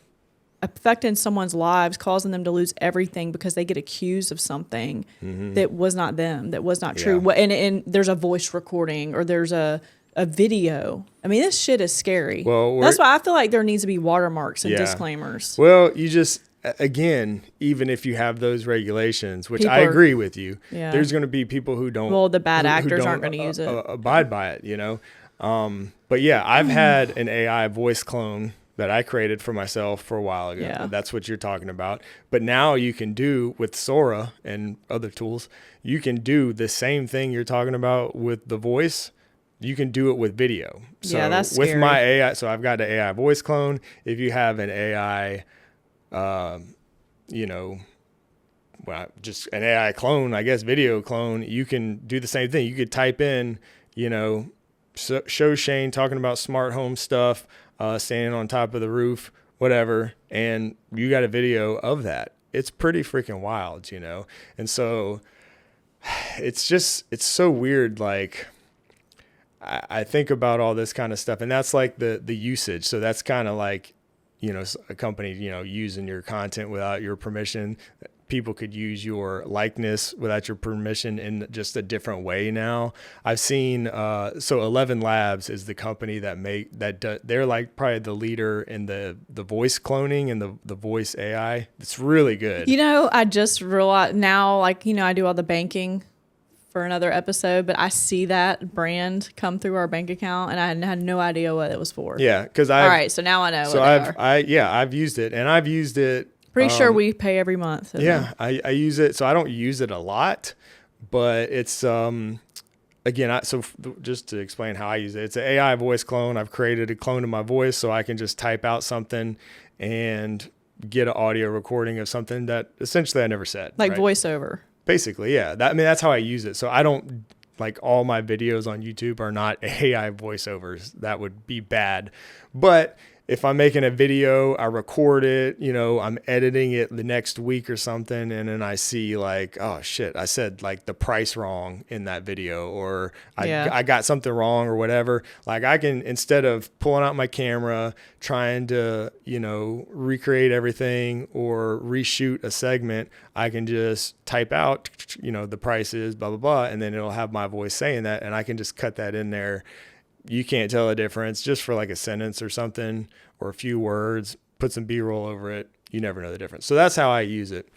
affecting someone's lives, causing them to lose everything because they get accused of something that was not them, that was not true. Yeah. And there's a voice recording or there's a video. I mean, this shit is scary. Well, that's why I feel like there needs to be watermarks and Yeah. disclaimers. Well, you just, again, even if you have those regulations, which I agree with you, there's going to be people who don't. Well, the bad who actors don't, aren't going to use it. Abide by it, But yeah, I've had an AI voice clone that I created for myself for a while ago. Yeah. That's what you're talking about. But now you can do with Sora and other tools, you can do the same thing you're talking about with the voice. You can do it with video. So that's with scary. my AI, so I've got an AI voice clone. If you have an AI, just an AI clone, I guess, video clone, you can do the same thing. You could type in, show Shane talking about smart home stuff, standing on top of the roof, whatever, and you got a video of that. It's pretty freaking wild, And so it's so weird. Like, I think about all this kind of stuff, and that's like the usage. So that's kind of like, a company, using your content without your permission. people could use your likeness without your permission in just a different way now. I've seen so 11 Labs is the company they're like probably the leader in the voice cloning and the voice AI. It's really good. You know, I just realized now, like, you know, I do all the banking for another episode, but I see that brand come through our bank account, and I had no idea what it was for. Yeah, because all right, so now I know. So I've used it, and I've used it. Pretty sure we pay every month. Yeah, I use it. So I don't use it a lot, but it's again. Just to explain how I use it, it's an AI voice clone. I've created a clone of my voice, so I can just type out something and get an audio recording of something that essentially I never said. Like right? voiceover. Basically, yeah. That's how I use it. So I don't like all my videos on YouTube are not AI voiceovers. That would be bad, but if I'm making a video, I record it, you know, I'm editing it the next week or something, and then I see like, oh shit, I said like the price wrong in that video, or I got something wrong or whatever. Like I can, instead of pulling out my camera, trying to, you know, recreate everything or reshoot a segment, I can just type out, you know, the price is blah, blah, blah, and then it'll have my voice saying that, and I can just cut that in there. You can't tell a difference just for like a sentence or something or a few words, put some B-roll over it. You never know the difference. So that's how I use it.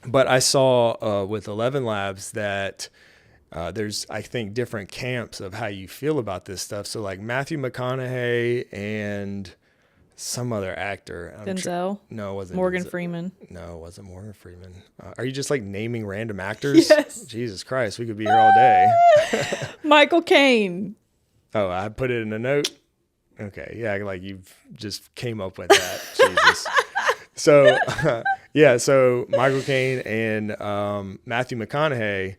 But I saw with 11 Labs that there's, I think, different camps of how you feel about this stuff. So like Matthew McConaughey and some other actor. Denzel? No, it wasn't. Morgan Denzel. Freeman? No, it wasn't Morgan Freeman. Are you just like naming random actors? Yes. Jesus Christ, we could be here all day. Michael Caine. Oh, I put it in a note. Okay, yeah, like you've just came up with that. Jesus. So, so Michael Caine and Matthew McConaughey,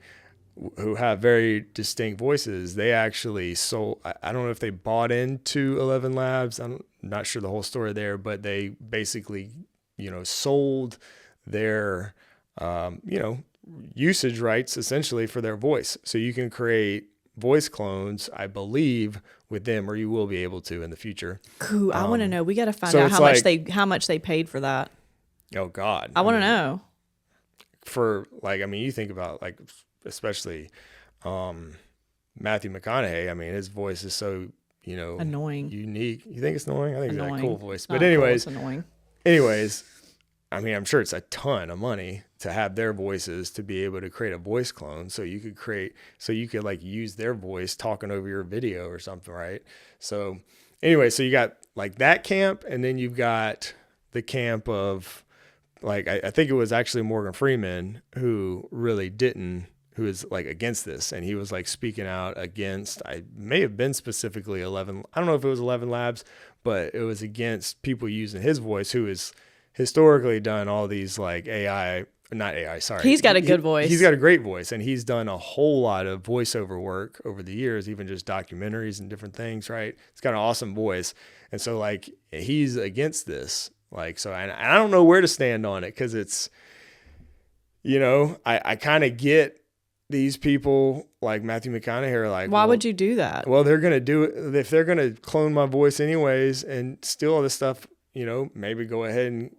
who have very distinct voices, they actually sold. I don't know if they bought into 11 Labs. I'm not sure the whole story there, but they basically, you know, sold their, usage rights essentially for their voice. So you can create voice clones, I believe, with them, or you will be able to in the future. Ooh, I want to know. We got to find out how much they paid for that. Oh God, I want to know. For like, I mean, you think about like, especially Matthew McConaughey. I mean, his voice is so, you know, annoying, unique. You think it's annoying? I think annoying. It's got a cool voice. But cool, anyways, it's annoying. Anyways, I mean, I'm sure it's a ton of money to have their voices to be able to create a voice clone. So you could like use their voice talking over your video or something, right? So anyway, so you got like that camp, and then you've got the camp of like, I think it was actually Morgan Freeman who is like against this. And he was like speaking out against, I may have been specifically 11. I don't know if it was 11 Labs, but it was against people using his voice, who is historically done all these like he's got a good voice. He's got a great voice, and he's done a whole lot of voiceover work over the years, even just documentaries and different things, right? He's got an awesome voice. And so like he's against this, like, so, and I don't know where to stand on it, because it's, you know, I kind of get these people like Matthew McConaughey are like, why would you do that? Well, they're going to do it. If they're going to clone my voice anyways and steal all this stuff, you know, maybe go ahead and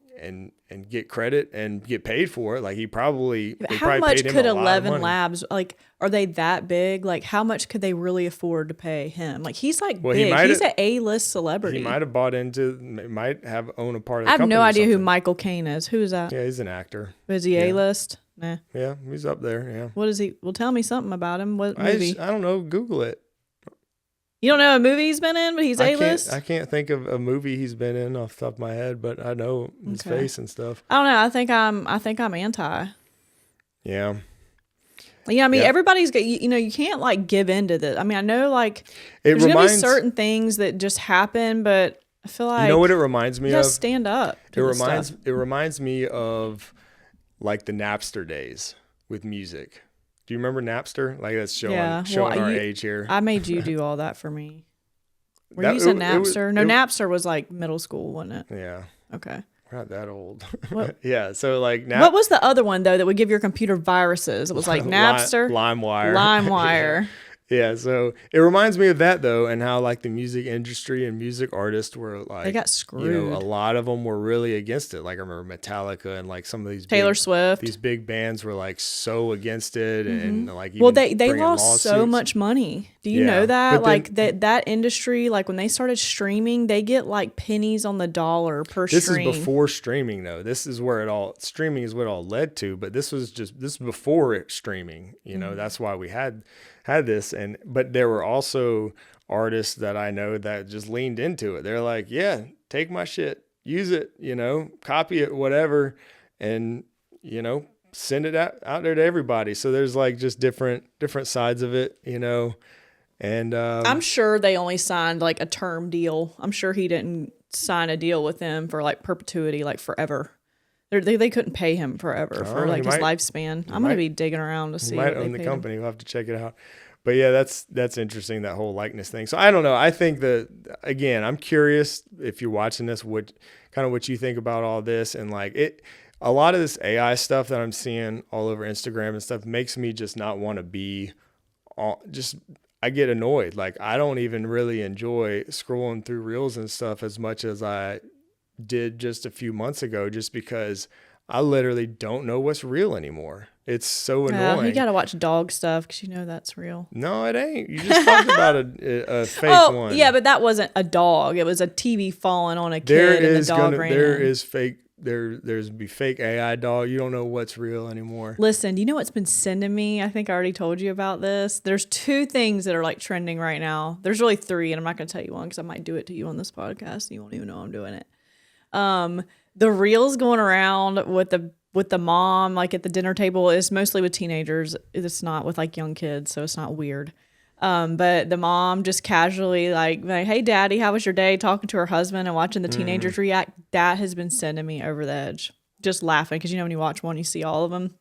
get credit and get paid for it. Like how much could 11 Labs, like, are they that big? Like, how much could they really afford to pay him? Like, he's like big. He's an A-list celebrity. He might have bought into, might have owned a part of the company. I have no idea who something. Michael Caine is. Who is that? Yeah, he's an actor. Is he A-list? Nah. Yeah, he's up there. Yeah. What is he? Well, tell me something about him. What movie? I don't know. Google it. You don't know a movie he's been in, but he's A-list? I can't think of a movie he's been in off the top of my head, but I know his face and stuff. I don't know. I think I'm anti. Yeah. Yeah, I mean, everybody's got, you know, you can't like give into this. I mean, I know like there's going to be certain things that just happen, but I feel like, you know what it reminds me of? Stand up. It reminds me of like the Napster days with music. Do you remember Napster? Like, that's showing our age here. I made you do all that for me. Were you using Napster? Napster was like middle school, wasn't it? Yeah. Okay. We're not that old. Yeah. So like, what was the other one though that would give your computer viruses? It was like Napster, LimeWire. LimeWire. Yeah, so it reminds me of that though, and how like the music industry and music artists were like, They got a screwed. lot of them were really against it. Like I remember Metallica and like some of Taylor Swift. these big bands were like so against it, and like Well, even they bringing lost so lawsuits. much money. Do you Yeah, know that? but then- Like that industry, like when they started streaming, they get like pennies on the dollar per This stream. is before streaming though. This is where streaming is what it all led to. But this was before it streaming. You know, that's why we had this. But there were also artists that I know that just leaned into it. They're like, yeah, take my shit, use it, copy it, whatever, and send it out there to everybody. So there's like just different sides of it, and I'm sure they only signed like a term deal. I'm sure he didn't sign a deal with them for like perpetuity, like forever. They couldn't pay him forever for like his lifespan. I'm gonna be digging around to see. He might own the company. We'll have to check it out. But yeah, that's interesting, that whole likeness thing. So I don't know. I think that, again, I'm curious if you're watching this, what you think about all this, and like a lot of this AI stuff that I'm seeing all over Instagram and stuff makes me just not want to be I get annoyed. Like I don't even really enjoy scrolling through reels and stuff as much as I did just a few months ago, just because I literally don't know what's real anymore. It's so annoying. You got to watch dog stuff because that's real. No, it ain't. You just talked about a fake one. Oh, yeah, but that wasn't a dog. It was a TV falling on a kid and the dog ran in. There is fake. There's be fake AI dog. You don't know what's real anymore. Listen, you know what's been sending me? I think I already told you about this. There's 2 things that are like trending right now. There's really 3, and I'm not going to tell you one because I might do it to you on this podcast. And you won't even know I'm doing it. The reels going around with the mom, like at the dinner table, is mostly with teenagers. It's not with like young kids, so it's not weird. But the mom just casually like, hey daddy, how was your day? Talking to her husband and watching the teenagers react. That has been sending me over the edge. Just laughing. Cause when you watch one, you see all of them.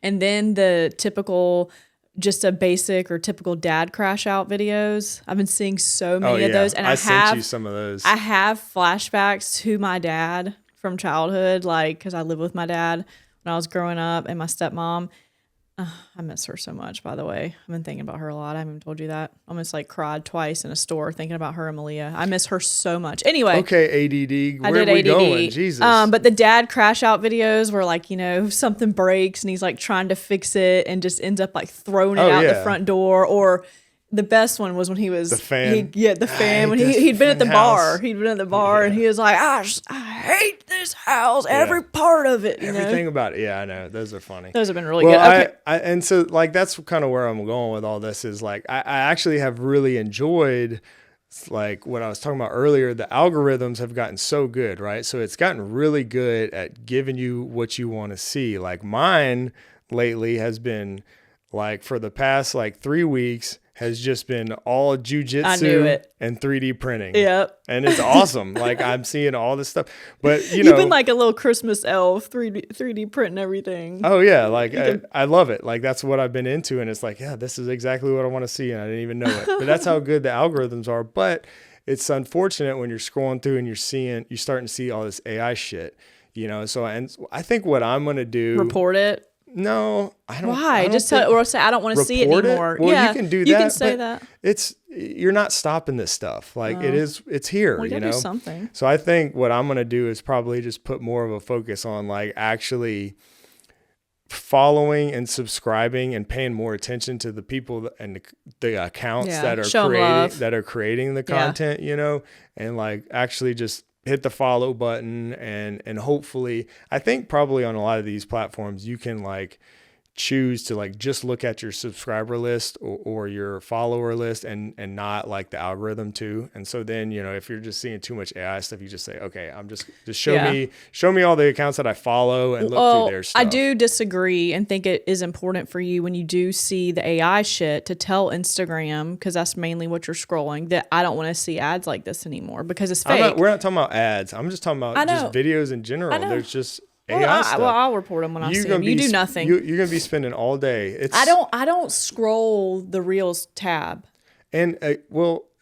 And then the typical, just a basic or typical dad crash out videos. I've been seeing so many of those. And I sent you some of those. I have flashbacks to my dad from childhood, like, cause I lived with my dad when I was growing up, and my stepmom. I miss her so much, by the way. I've been thinking about her a lot. I haven't even told you that. I almost like cried twice in a store thinking about her and Malia. I miss her so much. Anyway. Okay, ADD. Where are we going? Jesus. But the dad crash out videos where like, something breaks and he's like trying to fix it and just ends up like throwing it out the front door. Or the best one was when he was the fan. The fan when he'd been at the bar. He'd been at the bar and he was like, I hate this house, every part of it. Everything about it. Yeah, I know. Those are funny. Those have been really good. Okay. And so like that's kind of where I'm going with all this is like I actually have really enjoyed like what I was talking about earlier. The algorithms have gotten so good, right? So it's gotten really good at giving you what you want to see. Like mine lately has been like for the past like 3 weeks has just been all jujitsu and 3D printing. Yep. And it's awesome. Like I'm seeing all this stuff, but you've been like a little Christmas elf, 3D printing everything. Oh yeah. Like I love it. Like that's what I've been into. And it's like, yeah, this is exactly what I want to see. And I didn't even know it, but that's how good the algorithms are. But it's unfortunate when you're scrolling through and you're starting to see all this AI shit, So, and I think what I'm going to do, report it. No, I don't. Why? Just tell or say I don't want to see it anymore. Well, you can do that. You can say that. You're not stopping this stuff. Like it's here. Well, you gotta do something. So I think what I'm gonna do is probably just put more of a focus on like actually following and subscribing and paying more attention to the people and the accounts that are creating the content. And like actually just hit the follow button and hopefully I think probably on a lot of these platforms you can like choose to like just look at your subscriber list or your follower list and not like the algorithm too. And so then, if you're just seeing too much AI stuff, you just say, okay, I'm just show me all the accounts that I follow and look through their stuff. I do disagree and think it is important for you when you do see the AI shit to tell Instagram, because that's mainly what you're scrolling, that I don't want to see ads like this anymore because it's fake. We're not talking about ads. I'm just talking about just videos in general. There's just AI stuff. I'll report them when I see them. You do nothing. You're gonna be spending all day. I don't scroll the Reels tab. And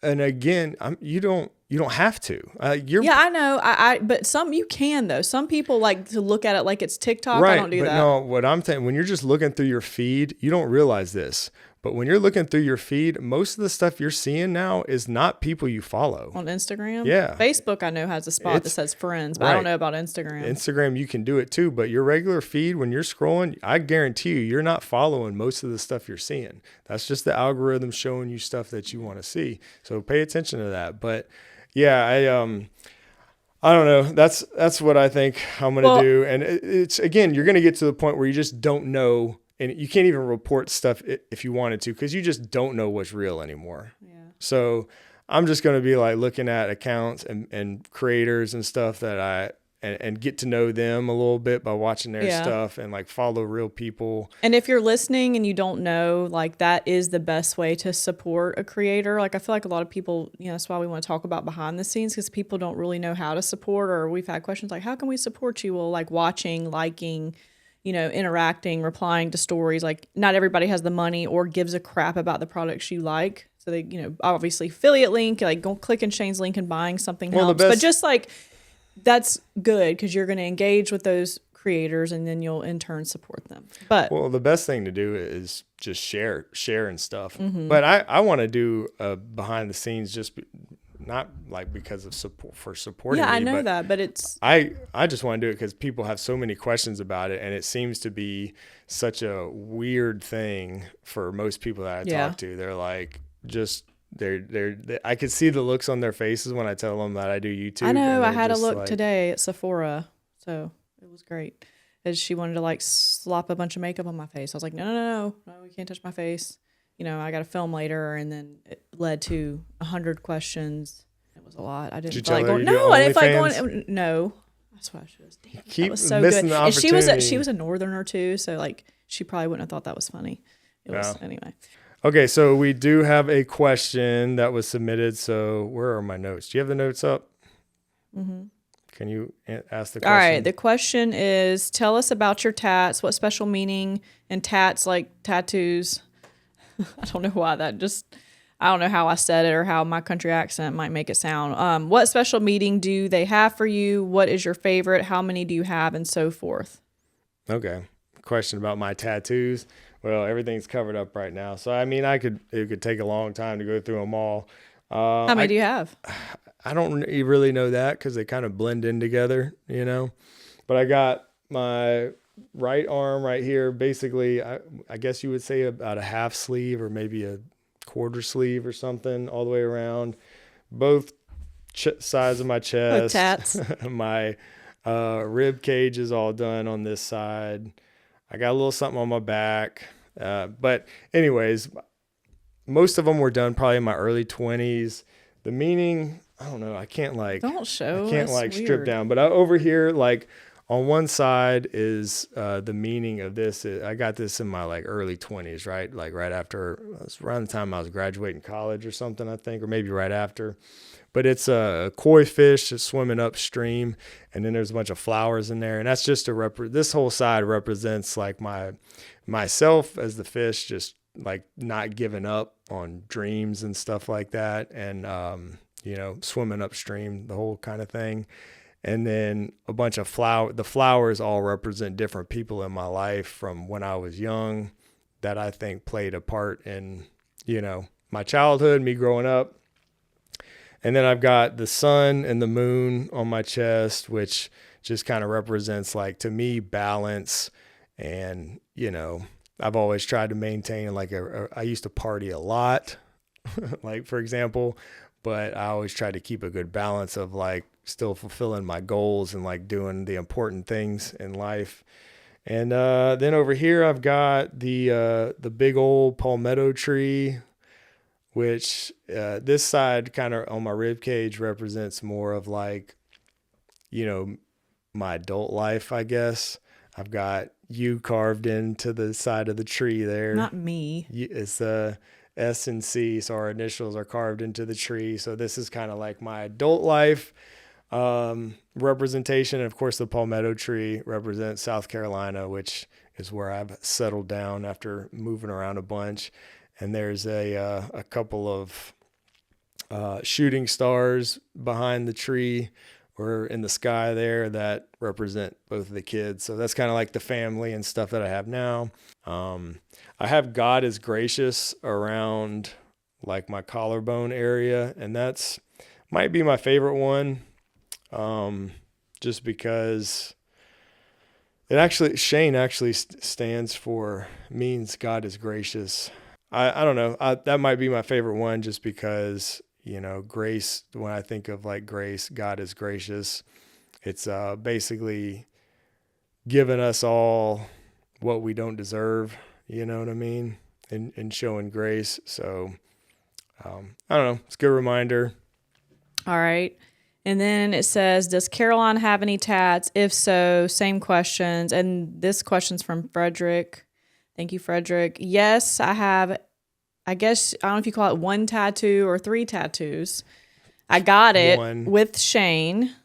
again, you don't have to. I know. But some you can though. Some people like to look at it like it's TikTok. Right, I don't do that. No, what I'm saying, when you're just looking through your feed, you don't realize this. But when you're looking through your feed, most of the stuff you're seeing now is not people you follow. On Instagram? Yeah. Facebook, I know, has a spot that says friends, but I don't know about Instagram. Instagram, you can do it too, but your regular feed, when you're scrolling, I guarantee you're not following most of the stuff you're seeing. That's just the algorithm showing you stuff that you want to see. So pay attention to that. But yeah, I don't know. That's what I think I'm going to do. And it's, again, you're going to get to the point where you just don't know, and you can't even report stuff if you wanted to, because you just don't know what's real anymore. Yeah. So I'm just going to be like looking at accounts and creators and stuff that and get to know them a little bit by watching their stuff and like follow real people. And if you're listening and you don't know, like that is the best way to support a creator. Like I feel like a lot of people, that's why we want to talk about behind the scenes, because people don't really know how to support, or we've had questions like, how can we support you? Well, like watching, liking, interacting, replying to stories. Like not everybody has the money or gives a crap about the products you like. So they, obviously affiliate link, like go clicking Shane's link and buying something helps. But just like, that's good because you're going to engage with those creators and then you'll in turn support them. But the best thing to do is just share and stuff. Mm-hmm. But I want to do behind the scenes, just not like because of support for supporting. Yeah, I know that, but it's I just want to do it because people have so many questions about it, and it seems to be such a weird thing for most people that I talk to. They're like I could see the looks on their faces when I tell them that I do YouTube. I know. I had a look today at Sephora, so it was great. As she wanted to like slop a bunch of makeup on my face, I was like, no, you can't touch my face. I got to film later, and then it led to 100 questions. It was a lot. I didn't feel like going. No, I didn't feel like going. No, that's what I should have. Damn, Keep that was so missing good. the opportunity. And she was a northerner too, so like she probably wouldn't have thought that was funny. It was anyway. Okay, so we do have a question that was submitted. So where are my notes? Do you have the notes up? Mm-hmm. Can you ask the question? All right, the question is, tell us about your tats. What special meaning in tats, like tattoos? I don't know why I don't know how I said it or how my country accent might make it sound. What special meaning do they have for you? What is your favorite? How many do you have? And so forth. Okay. Question about my tattoos. Well, everything's covered up right now. So, I mean, it could take a long time to go through them all. How many do you have? I don't really know that because they kind of blend in together, But I got my right arm right here. Basically, I guess you would say about a half sleeve or maybe a quarter sleeve or something all the way around. Both sides of my chest. Tats. My rib cage is all done on this side. I got a little something on my back. But anyways, most of them were done probably in my early 20s. The meaning, I don't know. I can't don't show. I can't That's strip weird. down. But over here, on one side is the meaning of this. I got this in my early 20s, right? Right after, it was around the time I was graduating college or something, I think, or maybe right after. But it's a koi fish that's swimming upstream, and then there's a bunch of flowers in there, and that's just this whole side represents myself as the fish, just not giving up on dreams and stuff like that, and swimming upstream, the whole kind of thing. And then a bunch of the flowers all represent different people in my life from when I was young that I think played a part in, my childhood, me growing up. And then I've got the sun and the moon on my chest, which just kind of represents, to me, balance. And, I've always tried to maintain, I used to party a lot, for example, but I always tried to keep a good balance of, still fulfilling my goals and, doing the important things in life. And then over here, I've got the big old palmetto tree, which this side kind of on my rib cage represents more of my adult life, I guess. I've got you carved into the side of the tree there. Not me. It's S and C, so our initials are carved into the tree. So this is kind of my adult life representation. And of course, the palmetto tree represents South Carolina, which is where I've settled down after moving around a bunch. And there's a couple of shooting stars behind the tree, or in the sky there that represent both of the kids. So that's kind of like the family and stuff that I have now. I have God is gracious around like my collarbone area, and that's might be my favorite one. Just because Shane actually stands for, means God is gracious. I don't know. That might be my favorite one just because, grace, when I think of like grace, God is gracious. It's basically giving us all what we don't deserve, you know what I mean? And showing grace. So I don't know. It's a good reminder. All right. And then it says, does Caroline have any tats? If so, same questions. And this question's from Frederick. Thank you, Frederick. Yes, I have, I guess, I don't know if you call it 1 tattoo or 3 tattoos. I got it with Shane.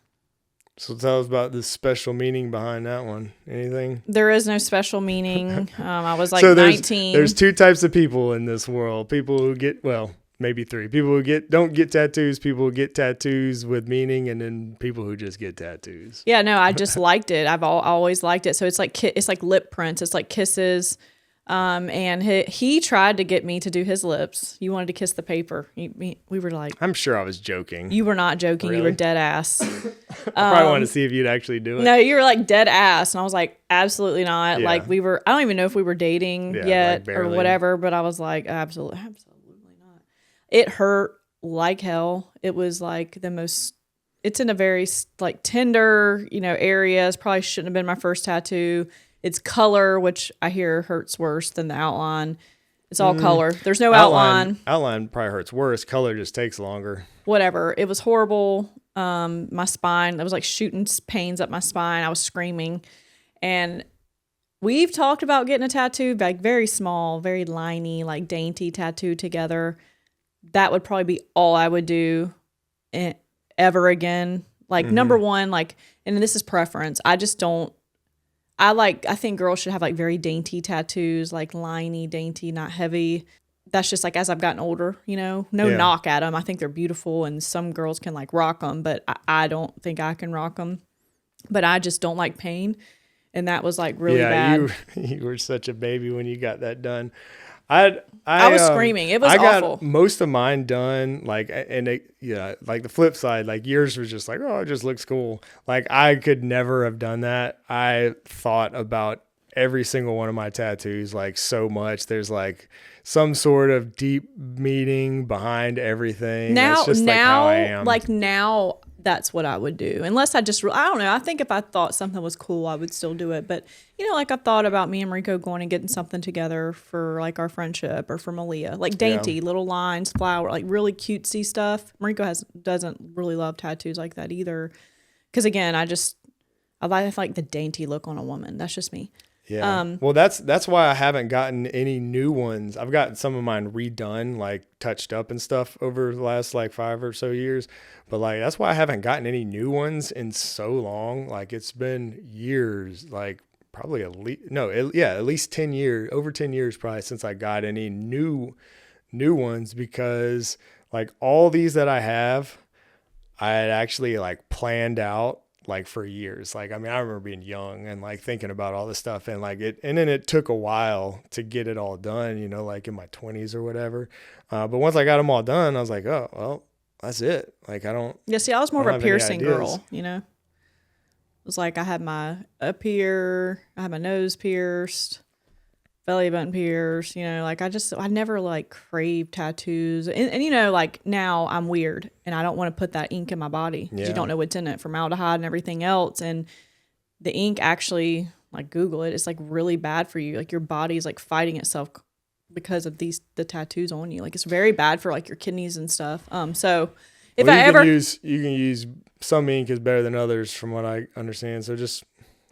So tell us about the special meaning behind that one. Anything? There is no special meaning. I was like so 19. There's 2 types of people in this world. People who get, maybe 3. People who don't get tattoos, people who get tattoos with meaning, and then people who just get tattoos. Yeah, no, I just liked it. I've always liked it. So it's like lip prints. It's like kisses. And he tried to get me to do his lips. You wanted to kiss the paper. We were like, I'm sure I was joking. You were not joking. Really? You were dead ass. I probably wanted to see if you'd actually do it. No, you were like dead ass. And I was like, absolutely not. Yeah. Like I don't even know if we were dating yet like or whatever, but I was like, absolutely not. It hurt like hell. It was like it's in a very like tender, areas. Probably shouldn't have been my first tattoo. It's color, which I hear hurts worse than the outline. It's all color. There's no outline. Outline probably hurts worse. Color just takes longer. Whatever. It was horrible. My spine, it was like shooting pains up my spine. I was screaming. And we've talked about getting a tattoo, like very small, very liney, like dainty tattoo together. That would probably be all I would do ever again. Like number one, and this is preference. I just don't, I think girls should have like very dainty tattoos, like liney, dainty, not heavy. That's just like as I've gotten older, no knock at them. I think they're beautiful and some girls can like rock them, but I don't think I can rock them. But I just don't like pain. And that was like really bad. You were such a baby when you got that done. I was screaming. It was awful. I got most of mine done, like the flip side, like yours was just like, oh, it just looks cool. Like I could never have done that. I thought about every single one of my tattoos like so much. There's like some sort of deep meaning behind everything. That's just like how I am. Like now, that's what I would do. Unless I don't know. I think if I thought something was cool, I would still do it. But, like I thought about me and Rico going and getting something together for like our friendship or for Malia. Like dainty, little lines, flower, like really cutesy stuff. Rico doesn't really love tattoos like that either. Because again, I like the dainty look on a woman. That's just me. Yeah. Well, that's why I haven't gotten any new ones. I've gotten some of mine redone, like touched up and stuff over the last like 5 or so years. But like, that's why I haven't gotten any new ones in so long. Like it's been years, like probably at least 10 years, over 10 years probably since I got any new ones, because like all these that I have, I had actually like planned out like for years. Like, I mean, I remember being young and like thinking about all this stuff and like and then it took a while to get it all done, like in my 20s or whatever. But once I got them all done, I was like, oh, well, that's it. Like, I was more of a piercing girl, It was like I had my up here, I had my nose pierced, belly button pierced, like I never like craved tattoos. And like now I'm weird and I don't want to put that ink in my body. You don't know what's in it, formaldehyde and everything else. And the ink actually, like Google it, it's like really bad for you. Like your body's like fighting itself because of the tattoos on you. Like it's very bad for like your kidneys and stuff. So if you can use some ink is better than others from what I understand. So just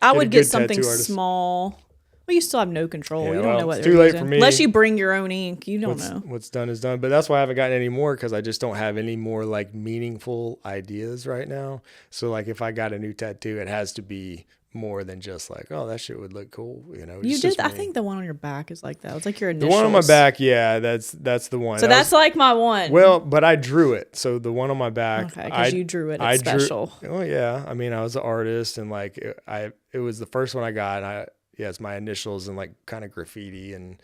I would get something small. Well, you still have no control. You don't know what they're using. It's too late for me. Unless you bring your own ink, you don't know. What's done is done. But that's why I haven't gotten any more, because I just don't have any more like meaningful ideas right now. So like if I got a new tattoo, it has to be more than just like, oh, that shit would look cool. You know, You it's did. just I me. think the one on your back is like that. It's like your The initials. one on my back, yeah, that's the one. So that's like my one. Well, but I drew it. So the one on my back, Okay, because you drew it. It's special. Oh yeah, I mean, I was an artist, and like it was the first one I got. And it's my initials and like kind of graffiti, and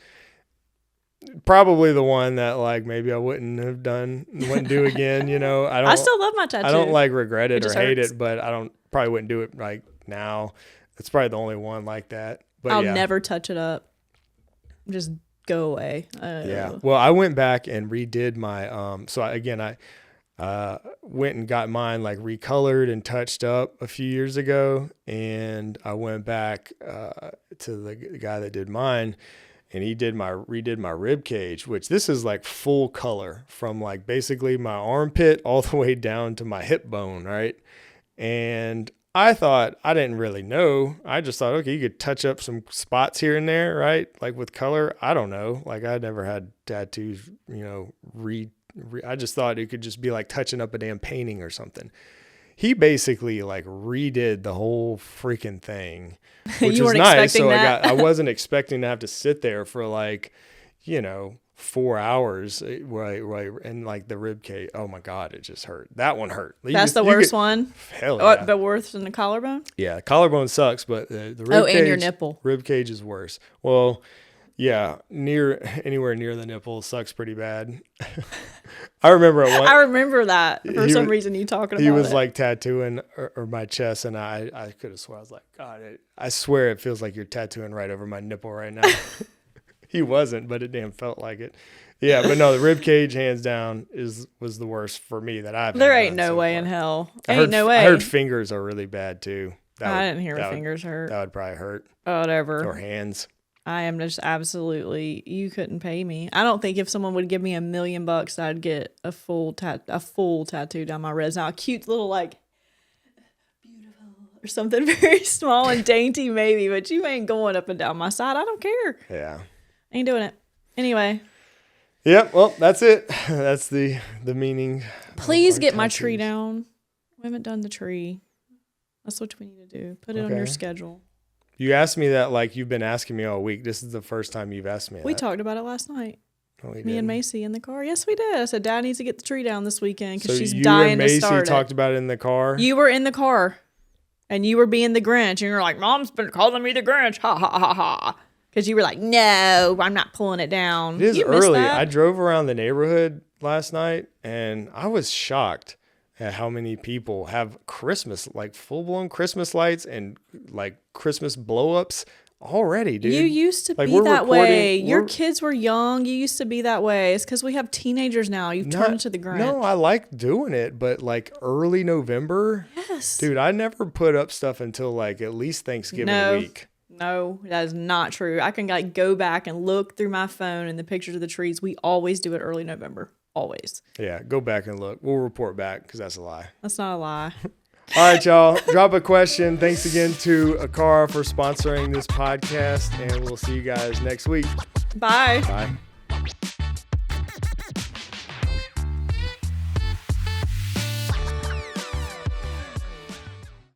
probably the one that like maybe I wouldn't do again. You know, I still love my tattoo. I don't like regret it or hate hurts. it, but I probably wouldn't do it like now. It's probably the only one like that. But I'll never touch it up. Just go away. Yeah. Well, I went back and redid my I went and got mine like recolored and touched up a few years ago, and I went back to the guy that did mine, and he redid my rib cage, which this is like full color from like basically my armpit all the way down to my hip bone, right? And I thought, I didn't really know. I just thought, okay, you could touch up some spots here and there, right? Like with color. I don't know. Like I never had tattoos, you know, I just thought it could just be like touching up a damn painting or something. He basically like redid the whole freaking thing, which was nice. So I wasn't expecting to have to sit there for like, you know, 4 hours, right, and like the rib cage. Oh my God, it just hurt. That one hurt. That's the worst one. Hell yeah. But worse than the collarbone. Yeah, collarbone sucks, but the rib cage. And your nipple. Rib cage is worse. Well, yeah, anywhere near the nipple sucks pretty bad. I remember that for some reason you talking about it. He was like tattooing or my chest, and I could have swore, I was like, God, I swear it feels like you're tattooing right over my nipple right now. He wasn't, but it damn felt like it. Yeah, but no, the rib cage, hands down, was the worst for me that I've. There ain't no way in hell. I heard fingers are really bad too. I didn't hear fingers hurt. That would probably hurt. Whatever. Or hands. I am just absolutely. You couldn't pay me. I don't think if someone would give me $1 million, I'd get a full tattoo down my wrist. Now a cute little like beautiful or something very small and dainty maybe, but you ain't going up and down my side. I don't care. Yeah. Ain't doing it. Anyway. Yep. Well, that's it. That's the meaning. Please get my tree down. We haven't done the tree. That's what we need to do. Put it on your schedule. You asked me that like you've been asking me all week. This is the first time you've asked me that. We talked about it last night. No, me and Macy in the car. Yes, we did. I said, Dad needs to get the tree down this weekend because she's you dying and Macy to start talked about it in the car? You were in the car, and you were being the Grinch, and you're like, Mom's been calling me the Grinch. Ha, ha, ha, ha. Because you were like, no, I'm not pulling it down. It is early. I drove around the neighborhood last night, and I was shocked at how many people have Christmas, like full-blown Christmas lights and like Christmas blow-ups already, dude. You used to be that way. Your kids were young. You used to be that way. It's because we have teenagers now. You've turned into the Grinch. No, I like doing it, but like early November. Yes. Dude, I never put up stuff until like at least Thanksgiving week. No, that is not true. I can like go back and look through my phone and the pictures of the trees. We always do it early November. Always. Yeah, go back and look. We'll report back because that's a lie. That's not a lie. All right, y'all. Drop a question. Thanks again to Aqara for sponsoring this podcast, and we'll see you guys next week. Bye. Bye.